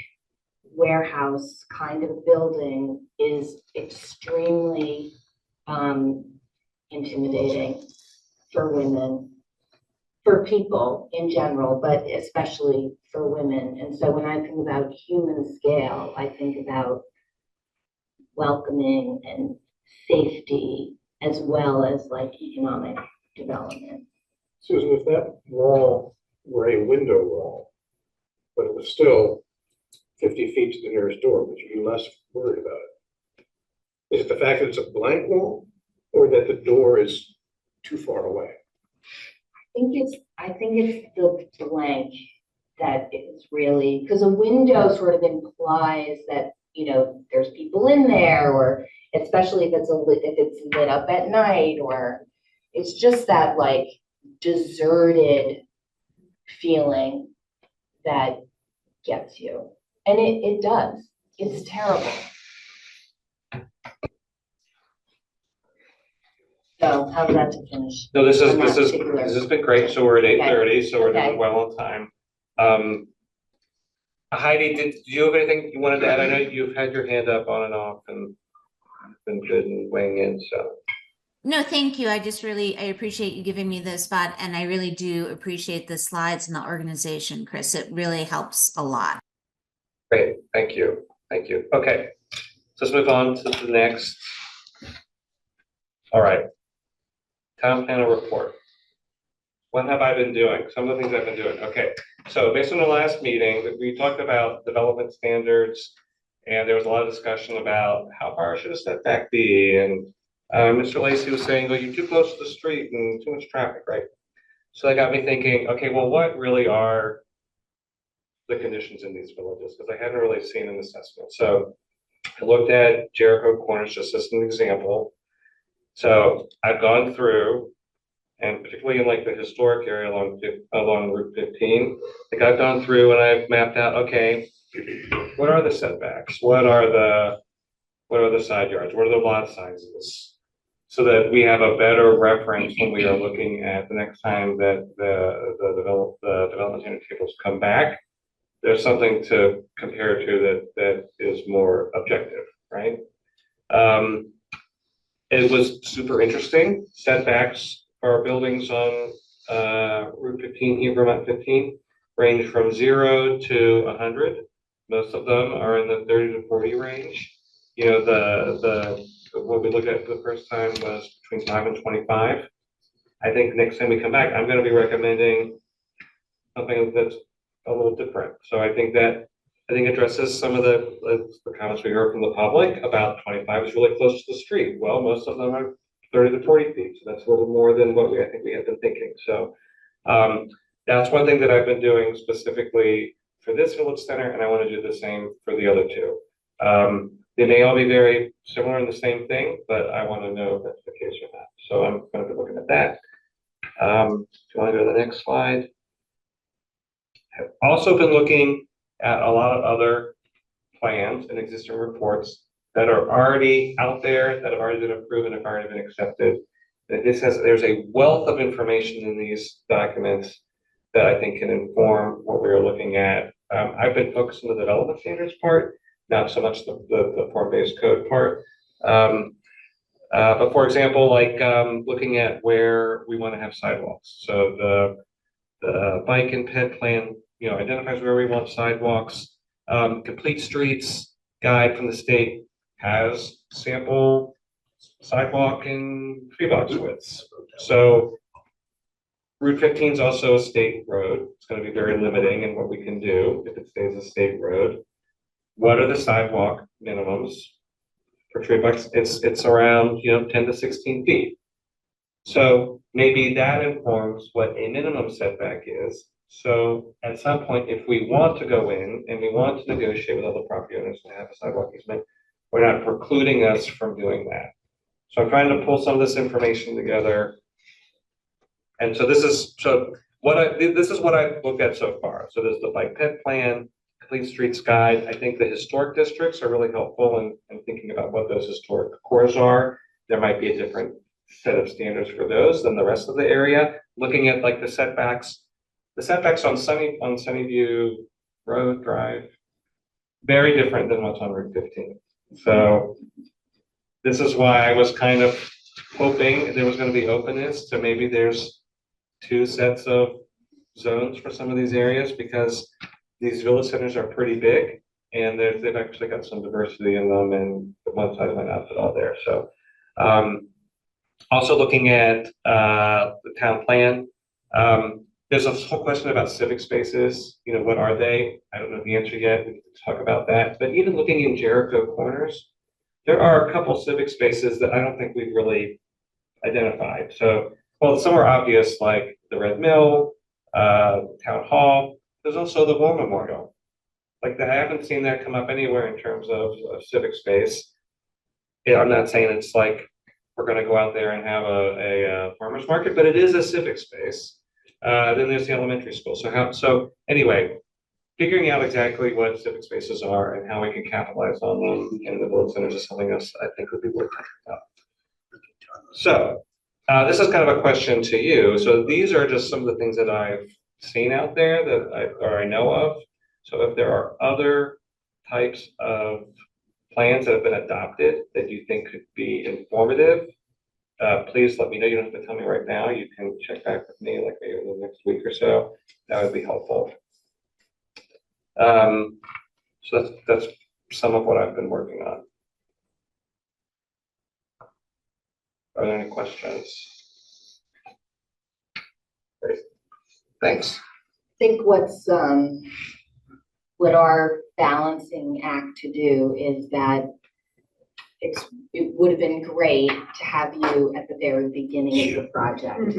warehouse kind of building is extremely intimidating for women, for people in general, but especially for women. And so when I think about human scale, I think about welcoming and safety as well as like economic development. Susan, if that wall were a window wall, but it was still 50 feet to the nearest door, would you be less worried about it? Is it the fact that it's a blank wall or that the door is too far away? I think it's the blank that is really, because a window sort of implies that, you know, there's people in there, or especially if it's lit up at night, or it's just that like deserted feeling that gets you. And it does. It's terrible. So how's that to finish? No, this On that has particular- been great. So we're at 8:30, so we're Okay. doing well on time. Heidi, did you have anything you wanted to add? I know you've had your hand up on and off and been good and weighing in, so. No, thank you. I appreciate you giving me the spot, and I really do appreciate the slides and the organization, Chris. It really helps a lot. Great, thank you, thank you. Okay, so let's move on to the next. All right, town planner report. What have I been doing? Some of the things I've been doing. Okay, so based on the last meeting, we talked about development standards, and there was a lot of discussion about how far should a setback be, and Mr. Lacy was saying, well, you're too close to the street and too much traffic, right? So that got me thinking, okay, well, what really are the conditions in these villages? Because I hadn't really seen an assessment. So I looked at Jericho Corners just as an example. So I've gone through, and particularly in like the historic area along Route 15, like I've gone through and I've mapped out, okay, what are the setbacks? What are the side yards? What are the lot sizes? So that we have a better reference when we are looking at the next time that the development standard tables come back. There's something to compare to that is more objective, right? It was super interesting. Setbacks for our buildings on Route 15 here, Vermont 15, range from 0 to 100. Most of them are in the 30 to 40 range. You know, what we looked at the first time was between 5 and 25. I think next time we come back, I'm going to be recommending something that's a little different. So I think addresses some of the comments we heard from the public about 25 is really close to the street. Well, most of them are 30 to 40 feet. So that's a little more than what I think we had been thinking. So that's one thing that I've been doing specifically for this village center, and I want to do the same for the other two. They may all be very similar in the same thing, but I want to know if that's the case or not. So I'm going to be looking at that. Do you want to go to the next slide? I've also been looking at a lot of other plans and existing reports that are already out there, that have already been approved and have already been accepted. There's a wealth of information in these documents that I think can inform what we are looking at. I've been focused on the development standards part, not so much the form-based code part. But for example, like looking at where we want to have sidewalks. So the bike and ped plan, you know, identifies where we want sidewalks. Complete Streets guide from the state has sample sidewalk and tree box widths. So Route 15 is also a state road. It's going to be very limiting in what we can do if it stays a state road. what are the sidewalk minimums for tree bucks? It's around, 10 to 16 feet. So maybe that informs what a minimum setback is. So at some point, if we want to go in and we want to negotiate with other property owners to have a sidewalk easement, we're not precluding us from doing that. So I'm trying to pull some of this information together. And so this is what I've looked at so far. So there's the bike ped plan, complete streets guide. I think the historic districts are really helpful in thinking about what those historic cores are. There might be a different set of standards for those than the rest of the area. Looking at like the setbacks on Sunnyview Road Drive, very different than what's on Route 15. So this is why I was kind of hoping there was going to be openness to maybe there's 2 sets of zones for some of these areas, because these village centers are pretty big and they've actually got some diversity in them, and the one side might not fit all there. So also looking at the town plan, there's a whole question about civic spaces. What are they? I don't know the answer yet. We can talk about that. But even looking in Jericho corners, there are a couple civic spaces that I don't think we've really identified. So, well, some are obvious, like the Red Mill, Town Hall. There's also the War Memorial. Like I haven't seen that come up anywhere in terms of civic space. Yeah, I'm not saying it's like we're going to go out there and have a farmer's market, but it is a civic space. Then there's the elementary school. So anyway, figuring out exactly what civic spaces are and how we can capitalize on them in the village centers is something else I think would be worth thinking about. So this is kind of a question to you. So these are just some of the things that I've seen out there that I know of. So if there are other types of plans that have been adopted that you think could be informative, please let me know. You don't have to tell me right now. You can check back with me like maybe in the next week or so. That would be helpful. So that's some of what I've been working on. Are there any questions? Great. Thanks. I think what our balancing act to do is that it would have been great to have you at the very beginning of the project.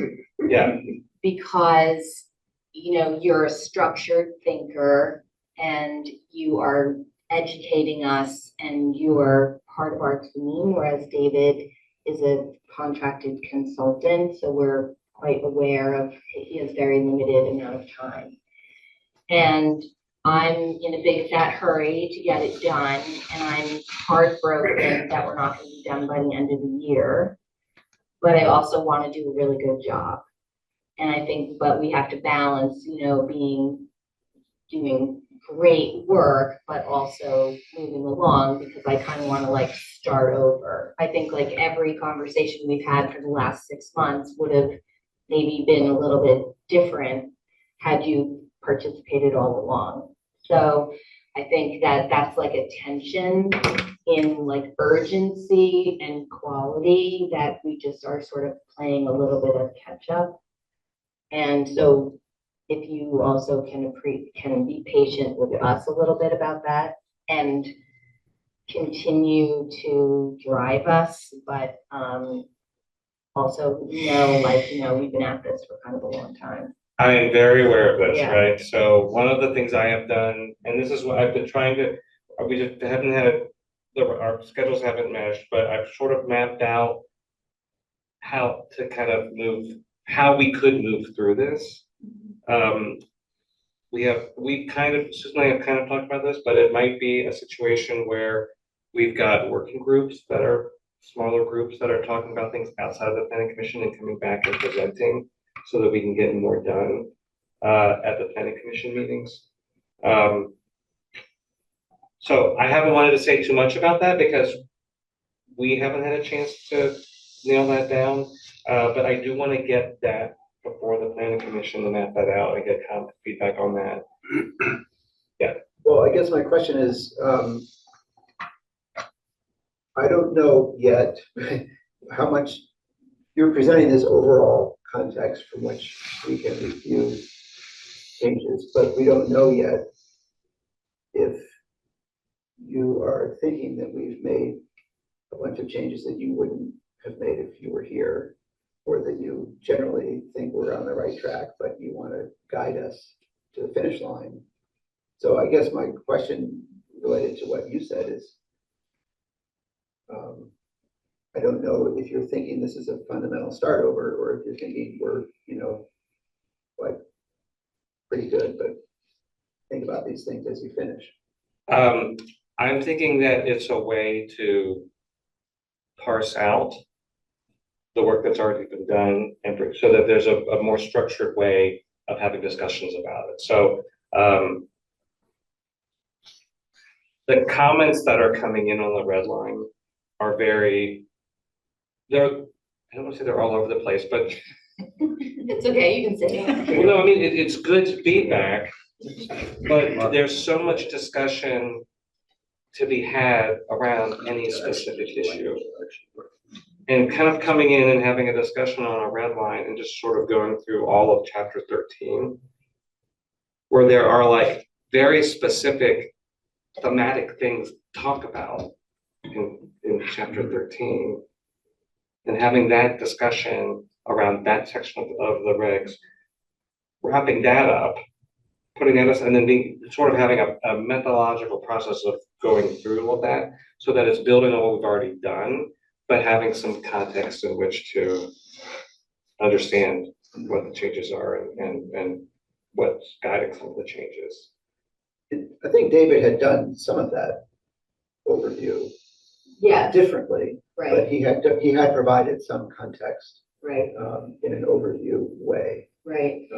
Yeah. Because, you're a structured thinker and you are educating us and you are part of our team, whereas David is a contracted consultant. So we're quite aware of he has very limited amount of time. And I'm in a big fat hurry to get it done, and I'm heartbroken that we're not going to be done by the end of the year. But I also want to do a really good job. And I think, but we have to balance, doing great work, but also moving along, because I kind of want to start over. I think every conversation we've had for the last 6 months would have maybe been a little bit different had you participated all along. So I think that that's a tension in urgency and quality that we just are sort of playing a little bit of catch up. And so if you also can be patient with us a little bit about that and continue to drive us, but also we've been at this for kind of a long time. I am very aware of this, Yeah. right? So one of the things I have done, and this is what I've been trying to, we just haven't had, our schedules haven't meshed, but I've sort of mapped out how to kind of how we could move through this. Susan and I have kind of talked about this, but it might be a situation where we've got working groups that are smaller groups that are talking about things outside of the planning commission and coming back and presenting, so that we can get more done at the planning commission meetings. So I haven't wanted to say too much about that because we haven't had a chance to nail that down. But I do want to get that before the planning commission to map that out and get feedback on that. Yeah. Well, I guess my question is, I don't know yet how much you're presenting this overall context from which we can review changes, but we don't know yet if you are thinking that we've made a bunch of changes that you wouldn't have made if you were here, or that you generally think we're on the right track, but you want to guide us to the finish line. So I guess my question related to what you said is, I don't know if you're thinking this is a fundamental start over, or if you're thinking we're, like pretty good, but think about these things as you finish. I'm thinking that it's a way to parse out the work that's already been done so that there's a more structured way of having discussions about it. So the comments that are coming in on the red line are I don't want to say they're all over the place, but It's okay, you can say it. well, no, I mean, it's good feedback, but there's so much discussion to be had around any specific issue. And kind of coming in and having a discussion on a red line and just sort of going through all of chapter 13, where there are like very specific thematic things to talk about in chapter 13, and having that discussion around that section of the regs, wrapping that up, putting that, and then sort of having a methodological process of going through all of that, so that it's building on what we've already done, but having some context in which to understand what the changes are and what's guiding some of the changes. I think David had done some of that overview Yeah, differently, right, but he had provided some context right, in an overview way. right.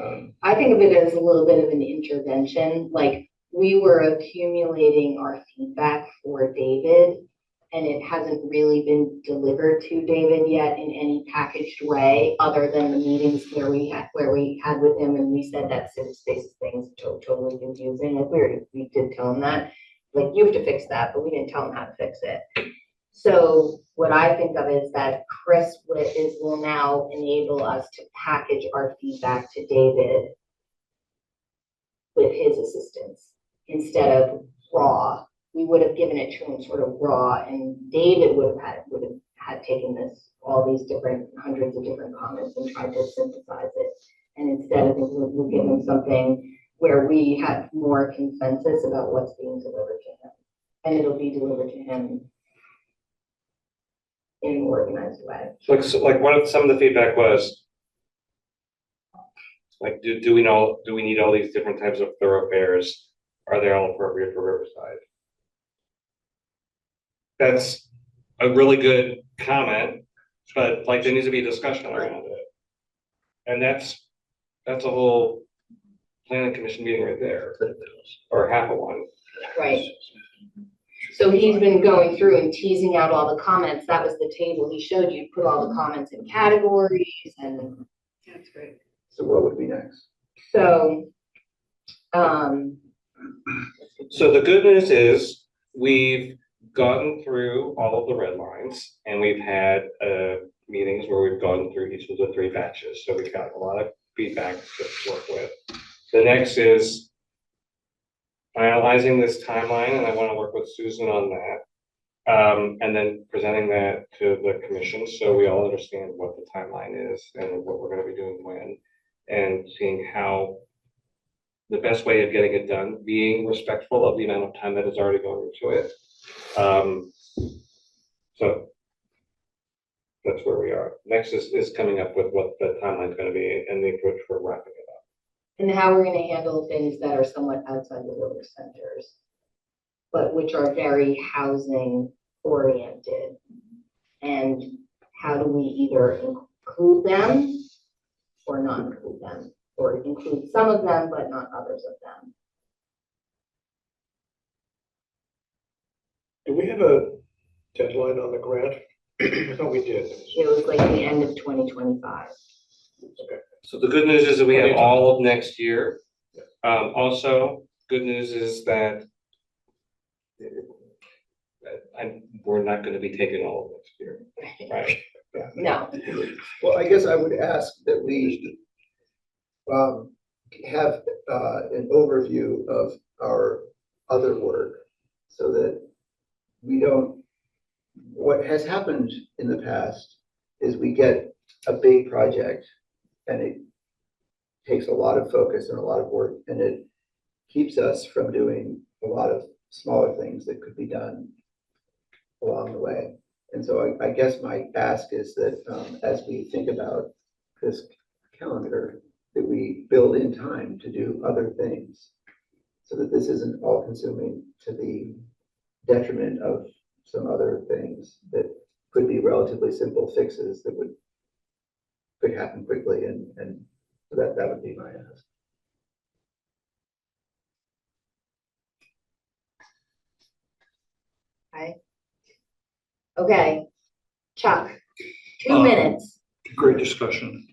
I think of it as a little bit of an intervention, like we were accumulating our feedback for David, and it hasn't really been delivered to David yet in any packaged way, other than the meetings where we had with him, and we said that civic spaces thing's totally confusing. Like we did tell him that, like, you have to fix that, but we didn't tell him how to fix it. So what I think of is that Chris will now enable us to package our feedback to David with his assistance instead of raw. We would have given it to him sort of raw, and David would have had taken all these hundreds of different comments and tried to synthesize it. And instead, I think we'll give him something where we have more consensus about what's being delivered to him, and it'll be delivered to him in an organized way. So like some of the feedback was, like, do we need all these different types of thoroughfares? Are they all appropriate for Riverside? That's a really good comment, but like there needs to be a discussion around it. And that's a whole planning commission meeting right there, or half of one. Right. So he's been going through and teasing out all the comments. That was the table he showed you, put all the comments in categories, and That's great. So what would be next? so, So the good news is we've gotten through all of the red lines, and we've had meetings where we've gone through each of the 3 batches. So we've got a lot of feedback to work with. The next is finalizing this timeline, and I want to work with Susan on that. And then presenting that to the commission so we all understand what the timeline is and what we're going to be doing when, and seeing how the best way of getting it done, being respectful of the amount of time that is already going into it. So that's where we are. Next is coming up with what the timeline is going to be and the approach for wrapping it up. and how we're going to handle things that are somewhat outside the village centers, but which are very housing oriented. And how do we either include them or not include them, or include some of them, but not others of them? Do we have a deadline on the grant? I thought we did. It was like the end of 2025. Okay. So the good news is that we have all of next year. Also, good news is that we're not going to be taking all of next year, right? No, Well, I guess I would ask that we have an overview of our other work, so that we don't, what has happened in the past is we get a big project and it takes a lot of focus and a lot of work, and it keeps us from doing a lot of smaller things that could be done along the way. And so I guess my ask is that as we think about this calendar, that we build in time to do other things so that this isn't all consuming to the detriment of some other things that could be relatively simple fixes that could happen quickly, and so that would be my ask. Okay, Chuck, 2 Um, minutes. Great discussion.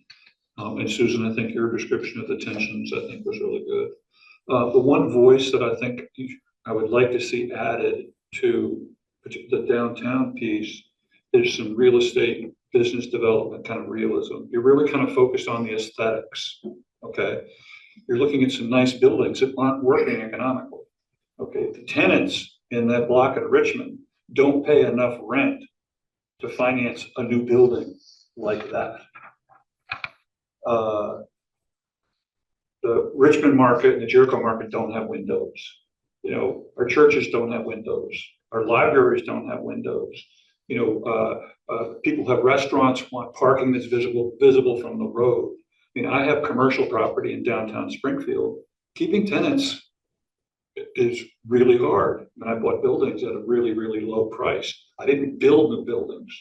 And Susan, I think your description of the tensions, I think was really good. The one voice that I think I would like to see added to the downtown piece is some real estate business development kind of realism. You're really kind of focused on the aesthetics, okay? You're looking at some nice buildings that aren't working economically, okay? The tenants in that block in Richmond don't pay enough rent to finance a new building like that. The Richmond market and the Jericho market don't have windows. You know, our churches don't have windows. Our libraries don't have windows. You know, people have restaurants, want parking that's visible from the road. I mean, I have commercial property in downtown Springfield. Keeping tenants is really hard. And I bought buildings at a really, really low price. I didn't build new buildings.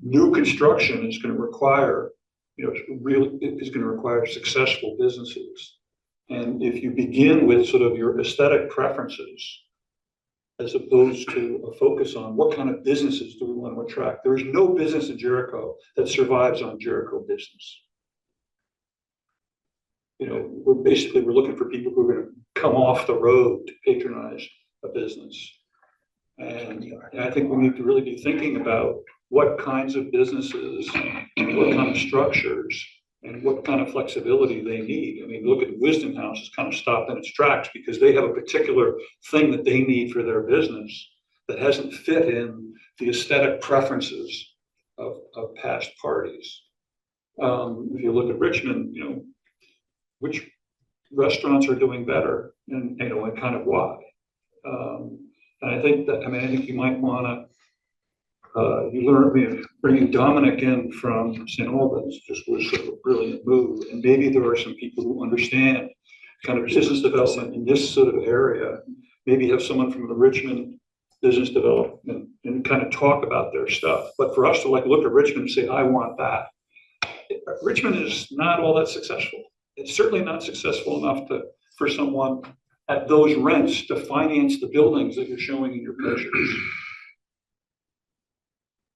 New construction is going to require, you know, is going to require successful businesses. And if you begin with sort of your aesthetic preferences, as opposed to a focus on what kind of businesses do we want to attract, there is no business in Jericho that survives on Jericho business. You know, we're looking for people who are going to come off the road to patronize a business. And I think we need to really be thinking about what kinds of businesses, and what kind of structures, and what kind of flexibility they need. I mean, look at Wisdom House is kind of stopped in its tracks because they have a particular thing that they need for their business that hasn't fit in the aesthetic preferences of past parties. If you look at Richmond, you know, which restaurants are doing better, and you know, and kind of why. And I think that, I mean, I think you might want to, you learn, bringing Dominic in from St. Albans just was sort of a brilliant move. And maybe there are some people who understand kind of business development in this sort of area. Maybe have someone from the Richmond business development and kind of talk about their stuff. But for us to like look at Richmond and say, I want that. Richmond is not all that successful. It's certainly not successful enough for someone at those rents to finance the buildings that you're showing in your pictures.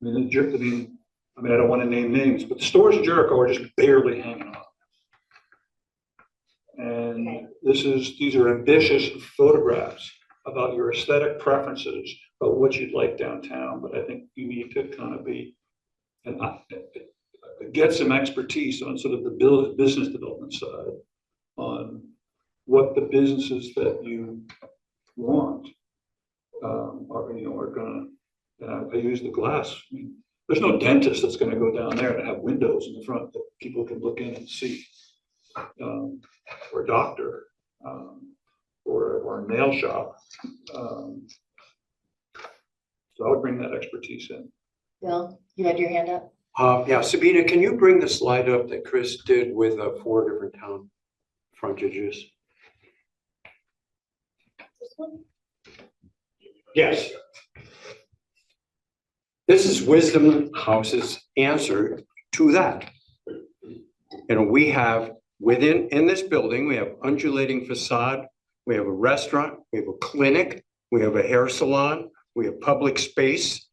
I mean, I don't want to name names, but the stores in Jericho are just barely hanging on. And these are ambitious photographs about your aesthetic preferences, about what you'd like downtown. But I think you need to kind of get some expertise on sort of the business development side, on what the businesses that you want are going to. I use the glass. I mean, there's no dentist that's going to go down there and have windows in the front that people can look in and see, or a doctor, or a nail shop. So I would bring that expertise in. Bill, you had your hand up? Yeah, Sabina, can you bring the slide up that Chris did with 4 different town frontages? This one? Yes. This is Wisdom House's answer to that. You know, we have in this building, we have undulating facade, we have a restaurant, we have a clinic, we have a hair salon, we have public space.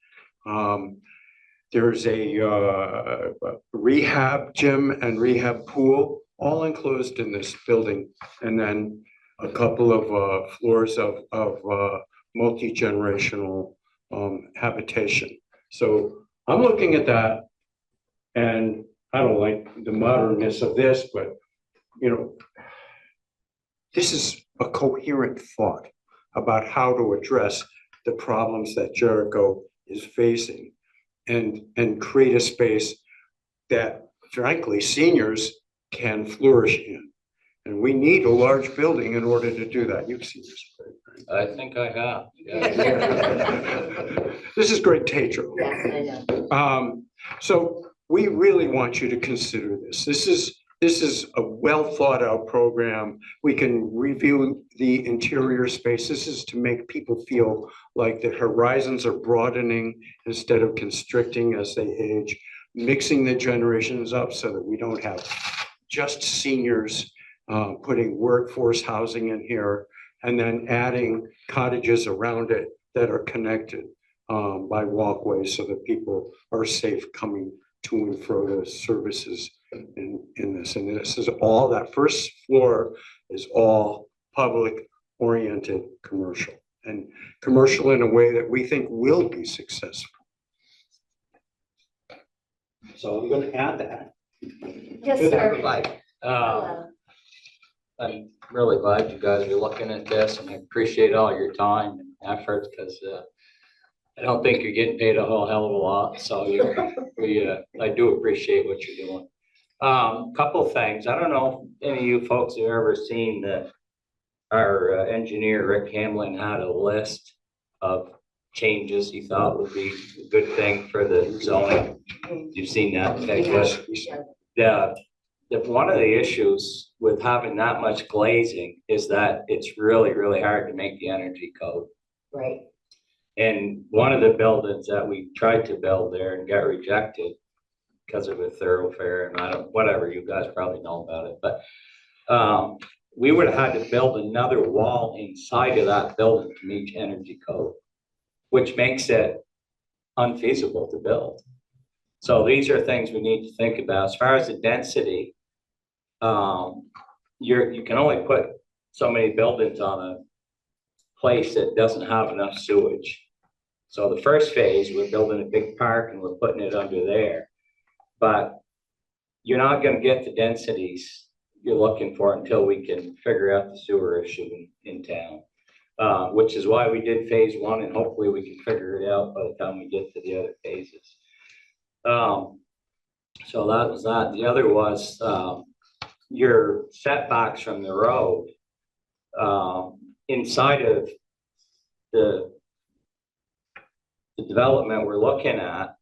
There's a rehab gym and rehab pool, all enclosed in this building. And then a couple of floors of multi-generational habitation. So I'm looking at that, and I don't like the modernness of this, but you know, this is a coherent thought about how to address the problems that Jericho is facing and create a space that frankly seniors can flourish in. And we need a large building in order to do that. You've seen this, right? I think I have. This is great, Tetro. Yes, I know. So we really want you to consider this. This is a well thought out program. We can review the interior space. This is to make people feel like the horizons are broadening instead of constricting as they age, mixing the generations up so that we don't have just seniors putting workforce housing in here and then adding cottages around it that are connected by walkways so that people are safe coming to and fro to services in this. And this is all, that first floor is all public oriented commercial, and commercial in a way that we think will be successful. So I'm going to add that. Yes, Good, sir. everybody. Hello. I'm really glad you guys are looking at this, and I appreciate all your time and effort, because I don't think you're getting paid a whole hell of a lot, so I do appreciate what you're doing. Couple of things. I don't know if any of you folks have ever seen that our engineer, Rick Hamlin, had a list of changes he thought would be a good thing for the zoning. You've seen that? Okay, good. One of the issues with having that much glazing is that it's really, really hard to make the energy code. Right. And one of the buildings that we tried to build there and got rejected because of a thoroughfare and whatever, you guys probably know about it, but we would have had to build another wall inside of that building to meet energy code, which makes it unfeasible to build. So these are things we need to think about. As far as the density, you can only put so many buildings on a place that doesn't have enough sewage. So the first phase, we're building a big park and we're putting it under there, but you're not going to get the densities you're looking for until we can figure out the sewer issue in town, which is why we did phase one, and hopefully we can figure it out by the time we get to the other phases. So that was that. The other was your setbacks from the road inside of the development we're looking at.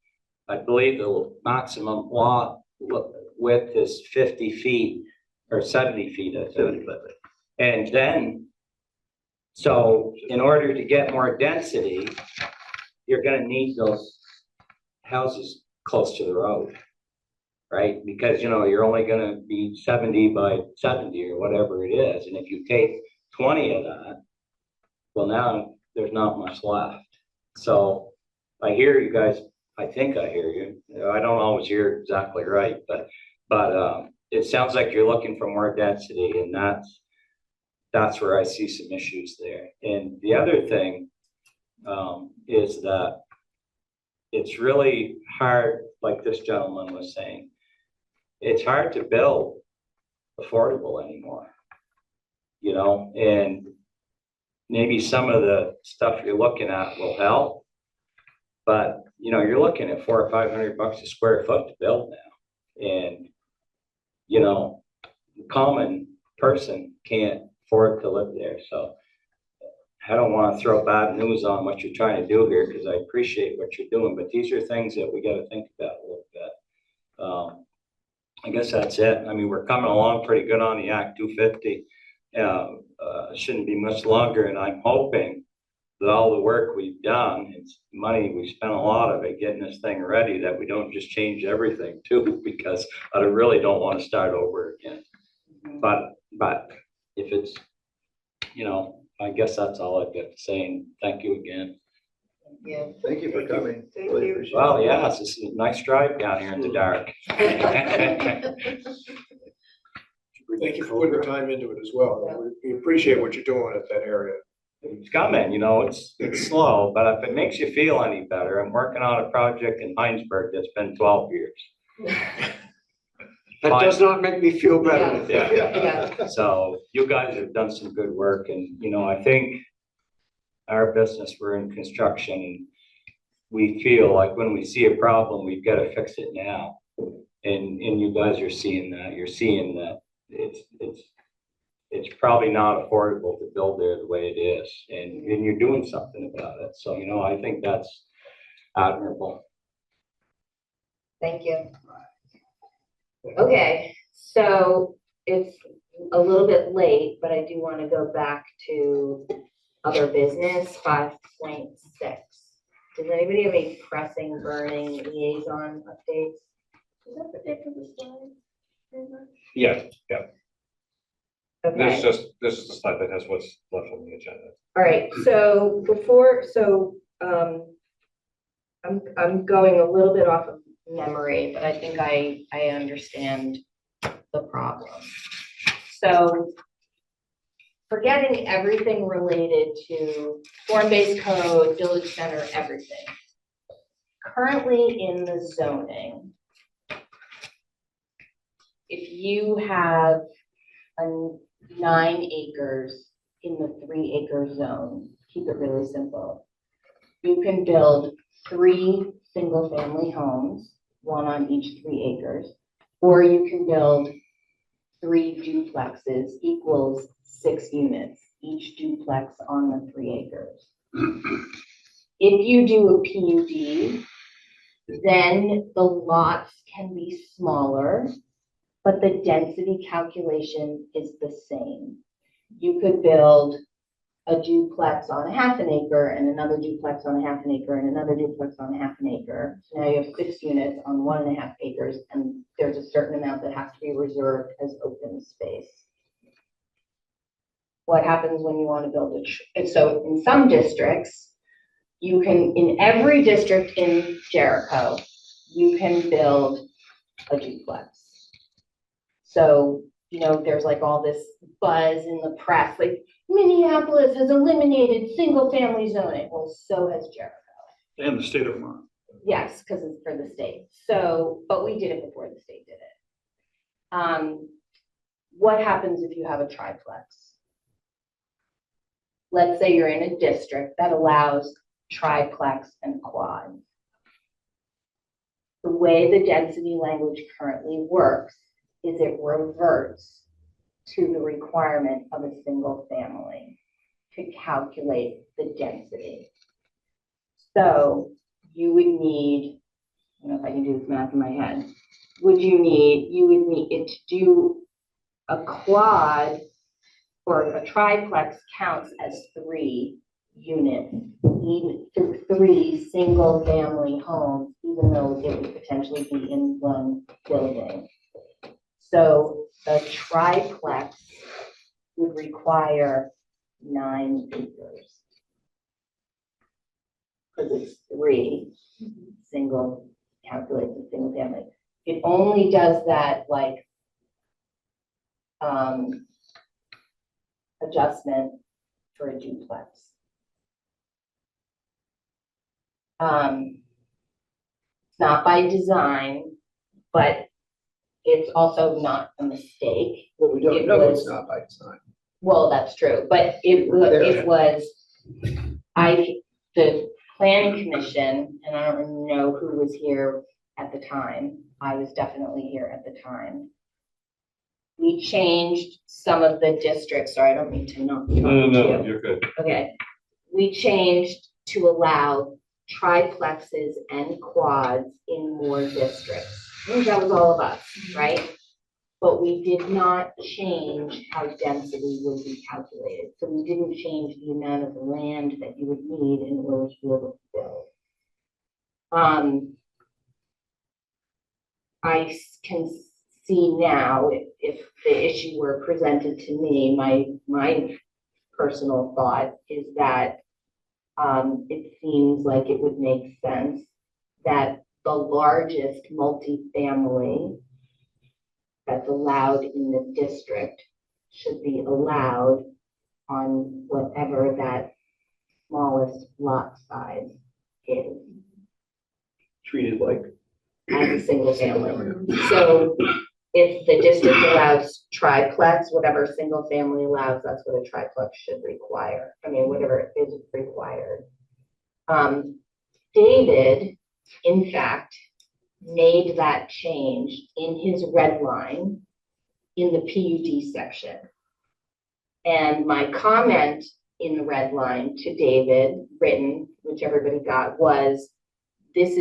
I believe the maximum lot width is 50 feet or 70 feet, I think. And then, so in order to get more density, you're going to need those houses close to the road, right? Because, you know, you're only going to be 70 by 70 or whatever it is. And if you take 20 of that, well, now there's not much left. So I hear you guys. I think I hear you. I don't always hear exactly right, but it sounds like you're looking for more density, and that's where I see some issues there. And the other thing is that it's really hard, like this gentleman was saying, it's hard to build affordable anymore, you know, and maybe some of the stuff you're looking at will help, but you know, you're looking at $400 or $500 a square foot to build now. And, you know, the common person can't afford to live there. So I don't want to throw bad news on what you're trying to do here, because I appreciate what you're doing, but these are things that we got to think about a little bit. I guess that's it. I mean, we're coming along pretty good on the Act 250. Shouldn't be much longer, and I'm hoping that all the work we've done, it's money, we spent a lot of it getting this thing ready, that we don't just change everything too, because I really don't want to start over again. But if it's, you know, I guess that's all I've got to say, and thank you again. Yeah. Thank you for coming. Thank Really you. appreciate it. Well, yes, this is a nice drive down here in the dark. Thank you for putting the time into it as well. We appreciate what you're doing at that area. It's coming, you know, it's slow, but if it makes you feel any better, I'm working on a project in Heinsberg that's been 12 years. That does not make me feel better. Yeah. So you guys have done some good work, and, you know, I think our business, we're in construction, and we feel like when we see a problem, we've got to fix it now. And you guys are seeing that. You're seeing that it's probably not affordable to build there the way it is, and you're doing something about it. So, you know, I think that's admirable. Thank you. Okay, so it's a little bit late, but I do want to go back to other business, 5.6. Does anybody have any pressing, burning liaison updates? Is that the date of the slide? Yeah, Okay. this is the slide that has what's left on the agenda. All right, so I'm going a little bit off of memory, but I think I understand the problem. So forgetting everything related to form-based code, village center, everything. Currently in the zoning, if you have 9 acres in the 3 acre zone, keep it really simple. You can build 3 single family homes, 1 on each 3 acres, or you can build 3 duplexes equals 6 units, each duplex on the 3 acres. If you do a PUD, then the lots can be smaller, but the density calculation is the same. You could build a duplex on 1/2 an acre and another duplex on 1/2 an acre and another duplex on 1/2 an acre. So now you have 6 units on 1.5 acres, and there's a certain amount that has to be reserved as open space. What happens when you want to build so in some districts, you can, in every district in Jericho, you can build a duplex. So, you know, there's like all this buzz in the press, like Minneapolis has eliminated single family zoning. Well, so has Jericho. And the state of Vermont. Yes, because it's for the state. So, but we did it before the state did it. What happens if you have a triplex? Let's say you're in a district that allows triplex and quad. The way the density language currently works is it reverts to the requirement of a single family to calculate the density. So you would need, I don't know if I can do this math in my head, you would need it to do a quad or a triplex counts as 3 units, even 3 single family homes, even though it would potentially be in 1 building. So the triplex would require 9 acres. Because it's 3 single, calculates a single family. It only does that like adjustment for a duplex. It's not by design, but it's also not a mistake. Well, we don't know it's not by design. Well, that's true, but the planning commission, and I don't know who was here at the time. I was definitely here at the time. We changed some of the districts. Sorry, I don't mean to not. No, you're good. Okay. We changed to allow triplexes and quads in more districts. I think that was all of us, right? But we did not change how density would be calculated. So we didn't change the amount of land that you would need in order to be able to build. I can see now if the issue were presented to me, my personal thought is that it seems like it would make sense that the largest multifamily that's allowed in the district should be allowed on whatever that smallest lot size is. Treated like As a single family. So if the district allows triplex, whatever single family allows, that's what a triplex should require. I mean, whatever is required. David, in fact, made that change in his red line in the PUD section. And my comment in the red line to David, written, which everybody got, was this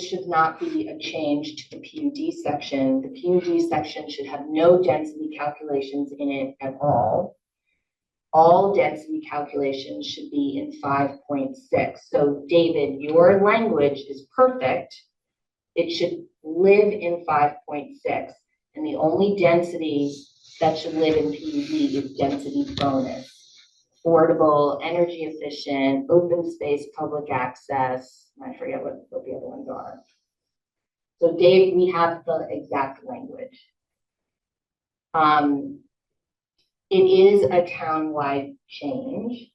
should not be a change to the PUD section. The PUD section should have no density calculations in it at all. All density calculations should be in 5.6. So David, your language is perfect. It should live in 5.6. And the only density that should live in PUD is density bonus. Affordable, energy efficient, open space, public access. I forget what the other ones are. So Dave, we have the exact language. It is a town-wide change.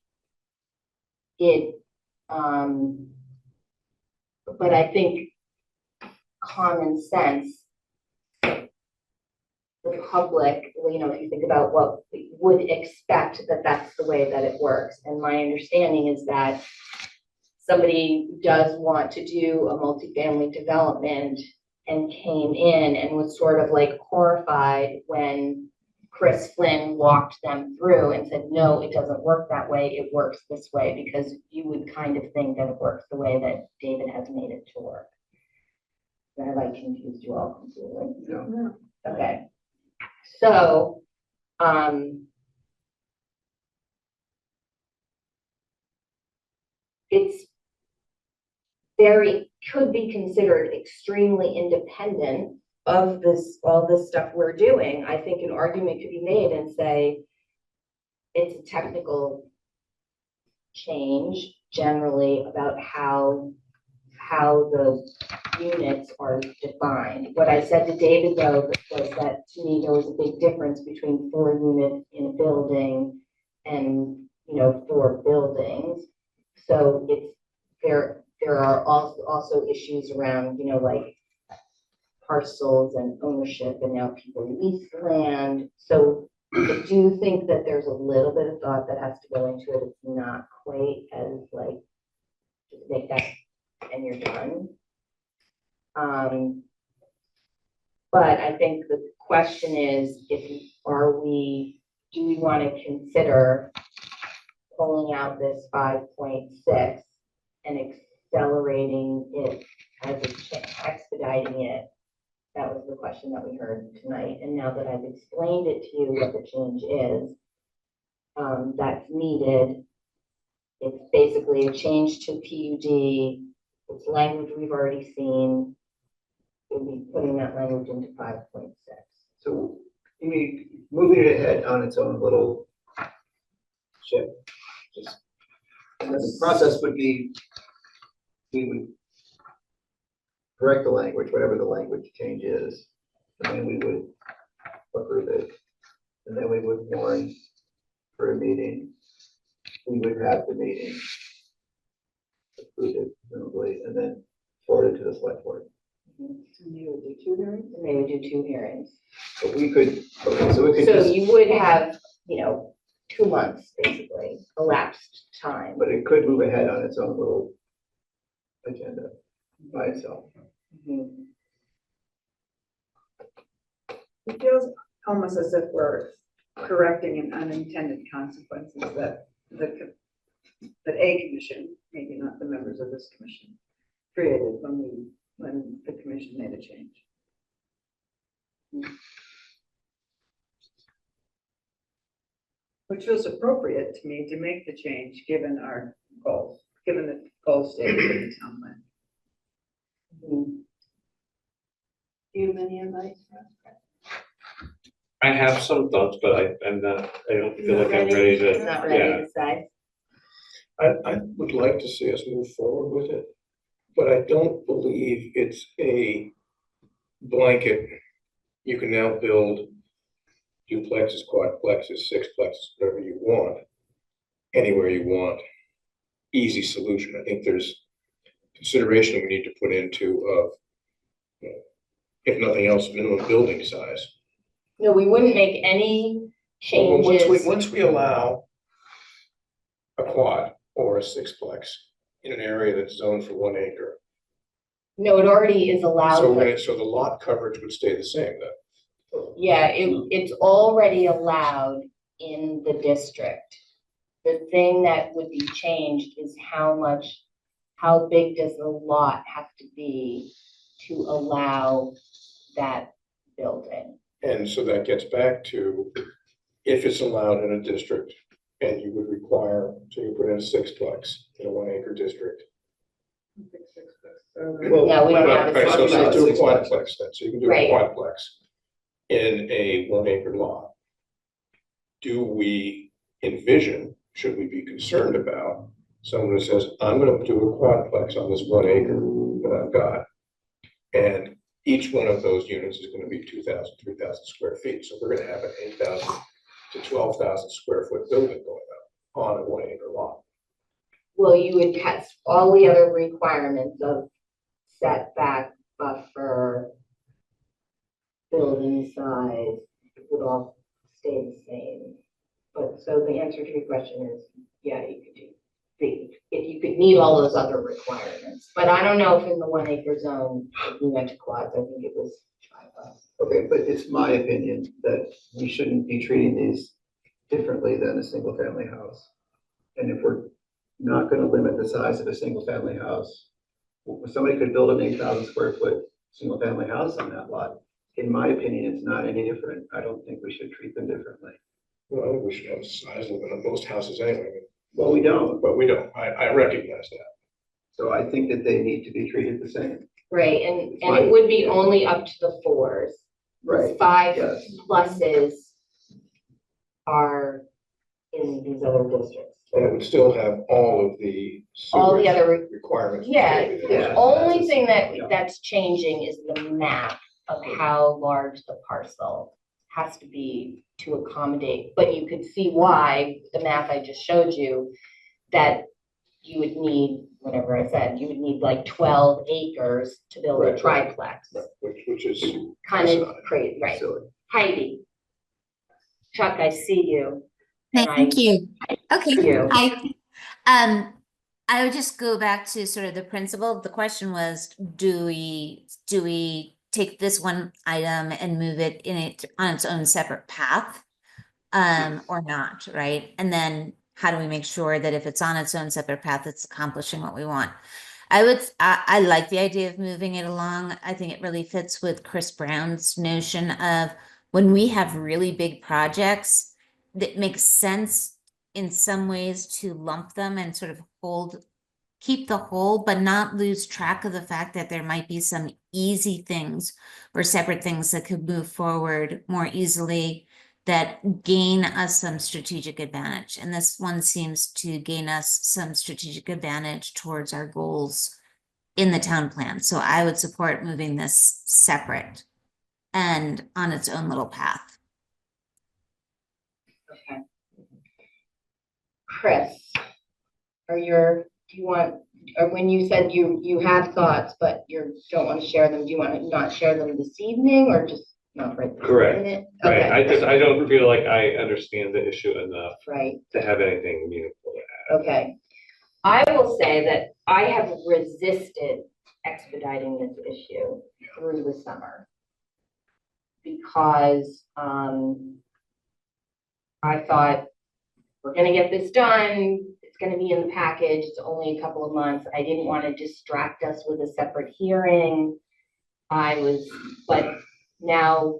But I think common sense, the public, you know, if you think about what we would expect, that that's the way that it works. And my understanding is that somebody does want to do a multifamily development and came in and was sort of like horrified when Chris Flynn walked them through and said, no, it doesn't work that way. It works this way, because you would kind of think that it works the way that David has made it to work. Have I confused you all completely? No. Okay. So, it's could be considered extremely independent of all this stuff we're doing. I think an argument could be made and say it's a technical change generally about how the units are defined. What I said to David, though, was that to me there was a big difference between 4 units in a building and, you know, 4 buildings. So there are also issues around, you know, like parcels and ownership, and now people lease land. So I do think that there's a little bit of thought that has to go into it. It's not quite as like, just make that and you're done. But I think the question is, do we want to consider pulling out this 5.6 and accelerating it expediting it? That was the question that we heard tonight. And now that I've explained it to you what the change is, that's needed. It's basically a change to PUD. It's language we've already seen. We'll be putting that language into 5.6. So you mean moving it ahead on its own little ship? And the process would be, we would correct the language, whatever the language change is, and then we would approve it. And then we would warn for a meeting. We would have the meeting, approve it presumably, and then forward it to the select board. And they would do 2 hearings? And they would do 2 hearings. But we could, okay, so we could So just, you would have, you know, 2 months basically, elapsed time. but it could move ahead on its own little agenda by itself. Mhm. It feels almost as if we're correcting an unintended consequences that a commission, maybe not the members of this commission, created when the commission made a change. Which feels appropriate to me to make the change given our goals, given the goal stated in the town plan. Do you have any advice? I have some thoughts, but I don't feel like I'm ready to, Not ready yeah. to decide. I would like to see us move forward with it, but I don't believe it's a blanket. You can now build duplexes, quadplexes, sixplexes, whatever you want, anywhere you want. Easy solution. I think there's consideration we need to put into if nothing else, minimum building size. No, we wouldn't make any Well, changes. once we allow a quad or a sixplex in an area that's zoned for 1 acre, No, it already is allowed. so the lot coverage would stay the same then. Yeah, it's already allowed in the district. The thing that would be changed is how big does the lot have to be to allow that building? And so that gets back to, if it's allowed in a district, and you would require, so you put in a sixplex in a 1 acre district. No, we don't have a Right, so sixplex. do a quadplex then, so you can do a Right. quadplex in a 1 acre lot. Do we envision, should we be concerned about someone who says, I'm gonna do a quadplex on this 1 acre that I've got? And each one of those units is gonna be 2,000, 3,000 square feet, so we're gonna have an 8,000 to 12,000 square foot building going up on a 1 acre lot. Well, you would test all the other requirements of setback, buffer, building size, it would all stay the same. But so the answer to your question is, yeah, you could do, if you could meet all those other requirements. But I don't know if in the 1 acre zone, if we went to quads, I think it was triplex. Okay, but it's my opinion that we shouldn't be treating these differently than a single family house. And if we're not gonna limit the size of a single family house, somebody could build an 8,000 square foot single family house on that lot. In my opinion, it's not any different. I don't think we should treat them differently. Well, we should have a size limit on most houses anyway, Well, we don't. but we don't. I recognize that. So I think that they need to be treated the same. Right, and it would be only up to the 4s. Right. 5 Yes. pluses are in these other districts. And it would still have all of the. All the sewage other, requirements. yeah, Yeah. the only thing Yeah. that's changing is the map of how large the parcel has to be to accommodate. But you could see why, the map I just showed you, that you would need, whatever I said, you would need like 12 acres to build a Right. triplex. Which is. Kind of asinine. crazy, right? Silly. Heidi. Chuck, I see you. Thank you. Okay, you. hi. I would just go back to sort of the principle. The question was, do we take this one item and move it on its own separate path? Or not, right? And then how do we make sure that if it's on its own separate path, it's accomplishing what we want? I like the idea of moving it along. I think it really fits with Chris Brown's notion of when we have really big projects, that makes sense in some ways to lump them and sort of keep the whole, but not lose track of the fact that there might be some easy things or separate things that could move forward more easily that gain us some strategic advantage. And this one seems to gain us some strategic advantage towards our goals in the town plan. So I would support moving this separate and on its own little path. Okay. Chris, or when you said you have thoughts, but you don't want to share them, do you want to not share them this evening or just not right this Correct. minute? Right, Okay. I don't feel like I understand the issue enough Right, to have anything meaningful to add. okay. I will say that I have resisted expediting this issue through the summer because I thought we're gonna get this done. It's gonna be in the package. It's only a couple of months. I didn't want to distract us with a separate hearing. But now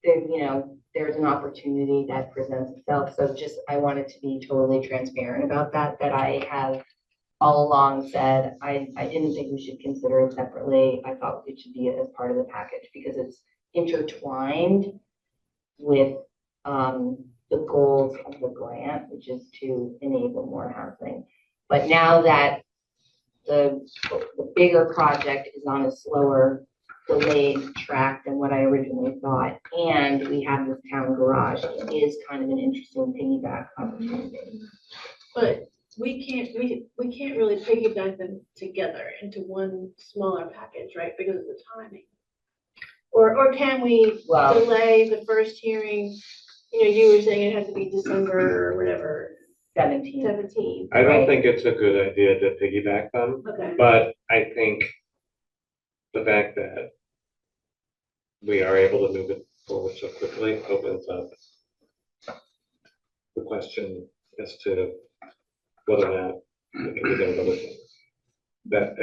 there's an opportunity that presents itself. So I wanted to be totally transparent about that I have all along said, I didn't think we should consider it separately. I thought it should be as part of the package because it's intertwined with the goals of the grant, which is to enable more housing. But now that the bigger project is on a slower, delayed track than what I originally thought, and we have this town garage, it is kind of an interesting piggyback opportunity. But we can't really piggyback them together into one smaller package, right? Because of the timing. Or can we Well- delay the first hearing? You know, you were saying it had to be December or whatever, 17. 17th. I don't Right. think it's a good idea to piggyback them, Okay. but I think the fact that we are able to move it forward so quickly opens up the question as to whether or not we can do another thing. That,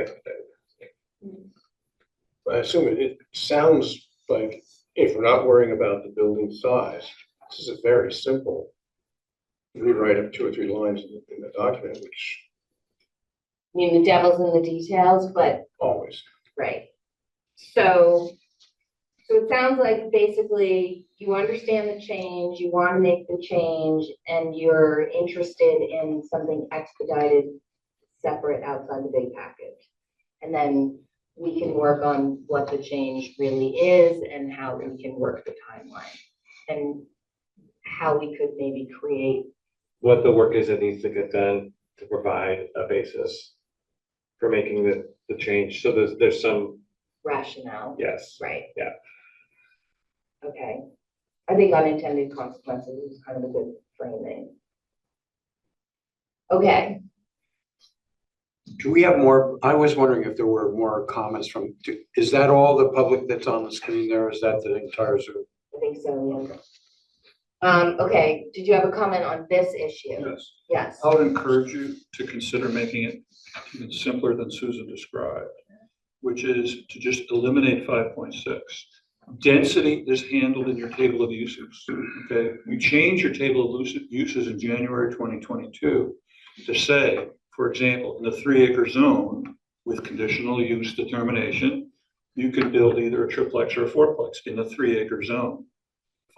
I assume it sounds like if we're not worrying about the building size, this is a very simple rewrite of 2 or 3 lines in the document, which I mean, the devil's in the details, but always. right. So it sounds like basically you understand the change, you want to make the change, and you're interested in something expedited, separate outside the big package. And then we can work on what the change really is and how we can work the timeline and how we could maybe create. what the work is that needs to get done to provide a basis for making the change. So there's some, Rationale, yes. right? Yeah. Okay. I think unintended consequences is kind of a good framing. Okay, Do we have more? I was wondering if there were more comments from, is that all the public that's on the screen there? Is that the entire Zoom? I think so, yeah. Okay, did you have a comment on this issue? Yes. Yes. I would encourage you to consider making it even simpler than Susan described, which is to just eliminate 5.6. Density is handled in your table of uses, okay? You change your table of uses in January 2022 to say, for example, in the 3-acre zone with conditional use determination, you can build either a triplex or a fourplex in the 3-acre zone.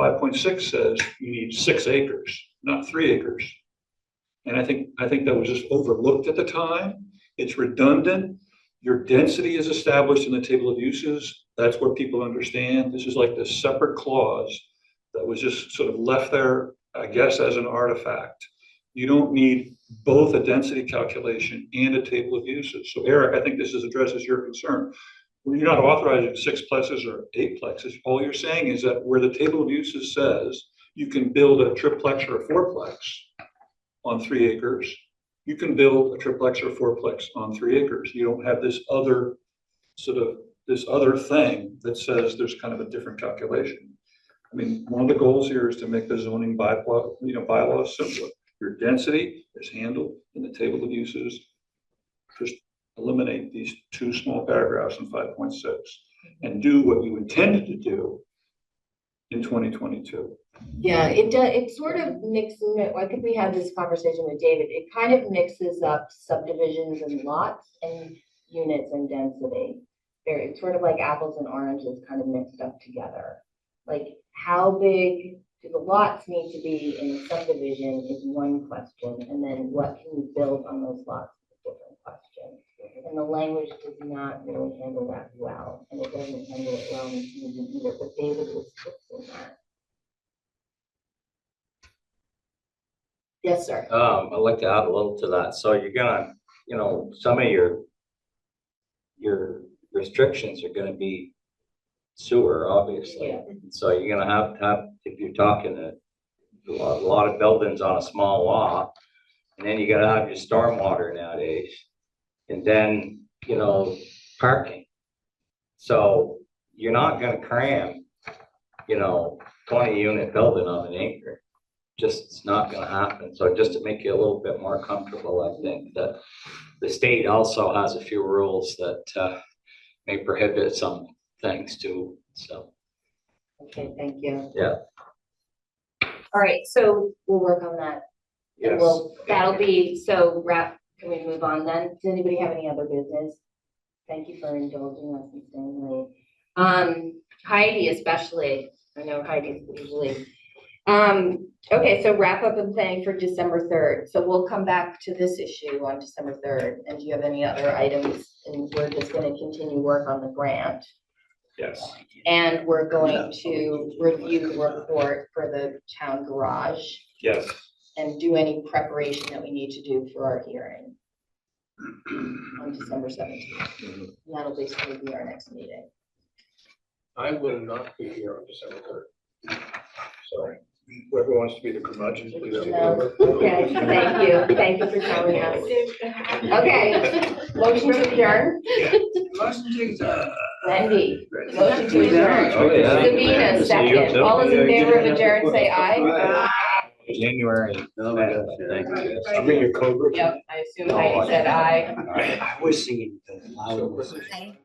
5.6 says you need 6 acres, not 3 acres. And I think that was just overlooked at the time. It's redundant. Your density is established in the table of uses. That's what people understand. This is like this separate clause that was just sort of left there, I guess, as an artifact. You don't need both a density calculation and a table of uses. So Eric, I think this addresses your concern. When you're not authorizing 6 plexes or 8 plexes, all you're saying is that where the table of uses says you can build a triplex or a fourplex on 3 acres, you can build a triplex or a fourplex on 3 acres. You don't have this other thing that says there's kind of a different calculation. I mean, one of the goals here is to make the zoning bylaws simpler. Your density is handled in the table of uses. Just eliminate these 2 small paragraphs in 5.6 and do what you intended to do in 2022. Yeah, it does, it sort of mixes, I think we had this conversation with David, it kind of mixes up subdivisions and lots and units and density. It's sort of like apples and oranges kind of mixed up together. Like how big do the lots need to be in the subdivision is one question, and then what can you build on those lots is a different question. And the language does not really handle that well, and it doesn't handle it well in Susan either, but David was fixing that. Yes, sir. I'd like to add a little to that. So you're gonna, some of your restrictions are gonna be sewer, obviously. Yeah. So you're gonna have, if you're talking a lot of buildings on a small lot, and then you gotta have your stormwater nowadays. And then, parking. So you're not gonna cram, 20-unit building on an acre. Just, it's not gonna happen. So just to make you a little bit more comfortable, I think that the state also has a few rules that may prohibit some things too, so. Okay, thank you. Yeah. All right, so we'll work on that. And Yes. that'll be, so can we move on then? Does anybody have any other business? Thank you for indulging us and staying late. Heidi especially, I know Heidi's usually. Okay, so wrap up and planning for December 3rd. So we'll come back to this issue on December 3rd. And do you have any other items? And we're just going to continue work on the grant. Yes. And we're going to review the report for the town garage Yes. and do any preparation that we need to do for our hearing on December 17th. And that'll basically be our next meeting. I will not be here on December 3rd. Sorry. Whoever wants to be the curmudgeon, please take over. Okay, thank you for telling us. Okay, motion to adjourn, Motion to adjourn. Wendy, motion to adjourn. Oh, yeah. Sabina, second, all those in favor of adjourn, say aye. January. I'll bring your code. Yep, I assume Heidi said aye. I was singing the loud. I-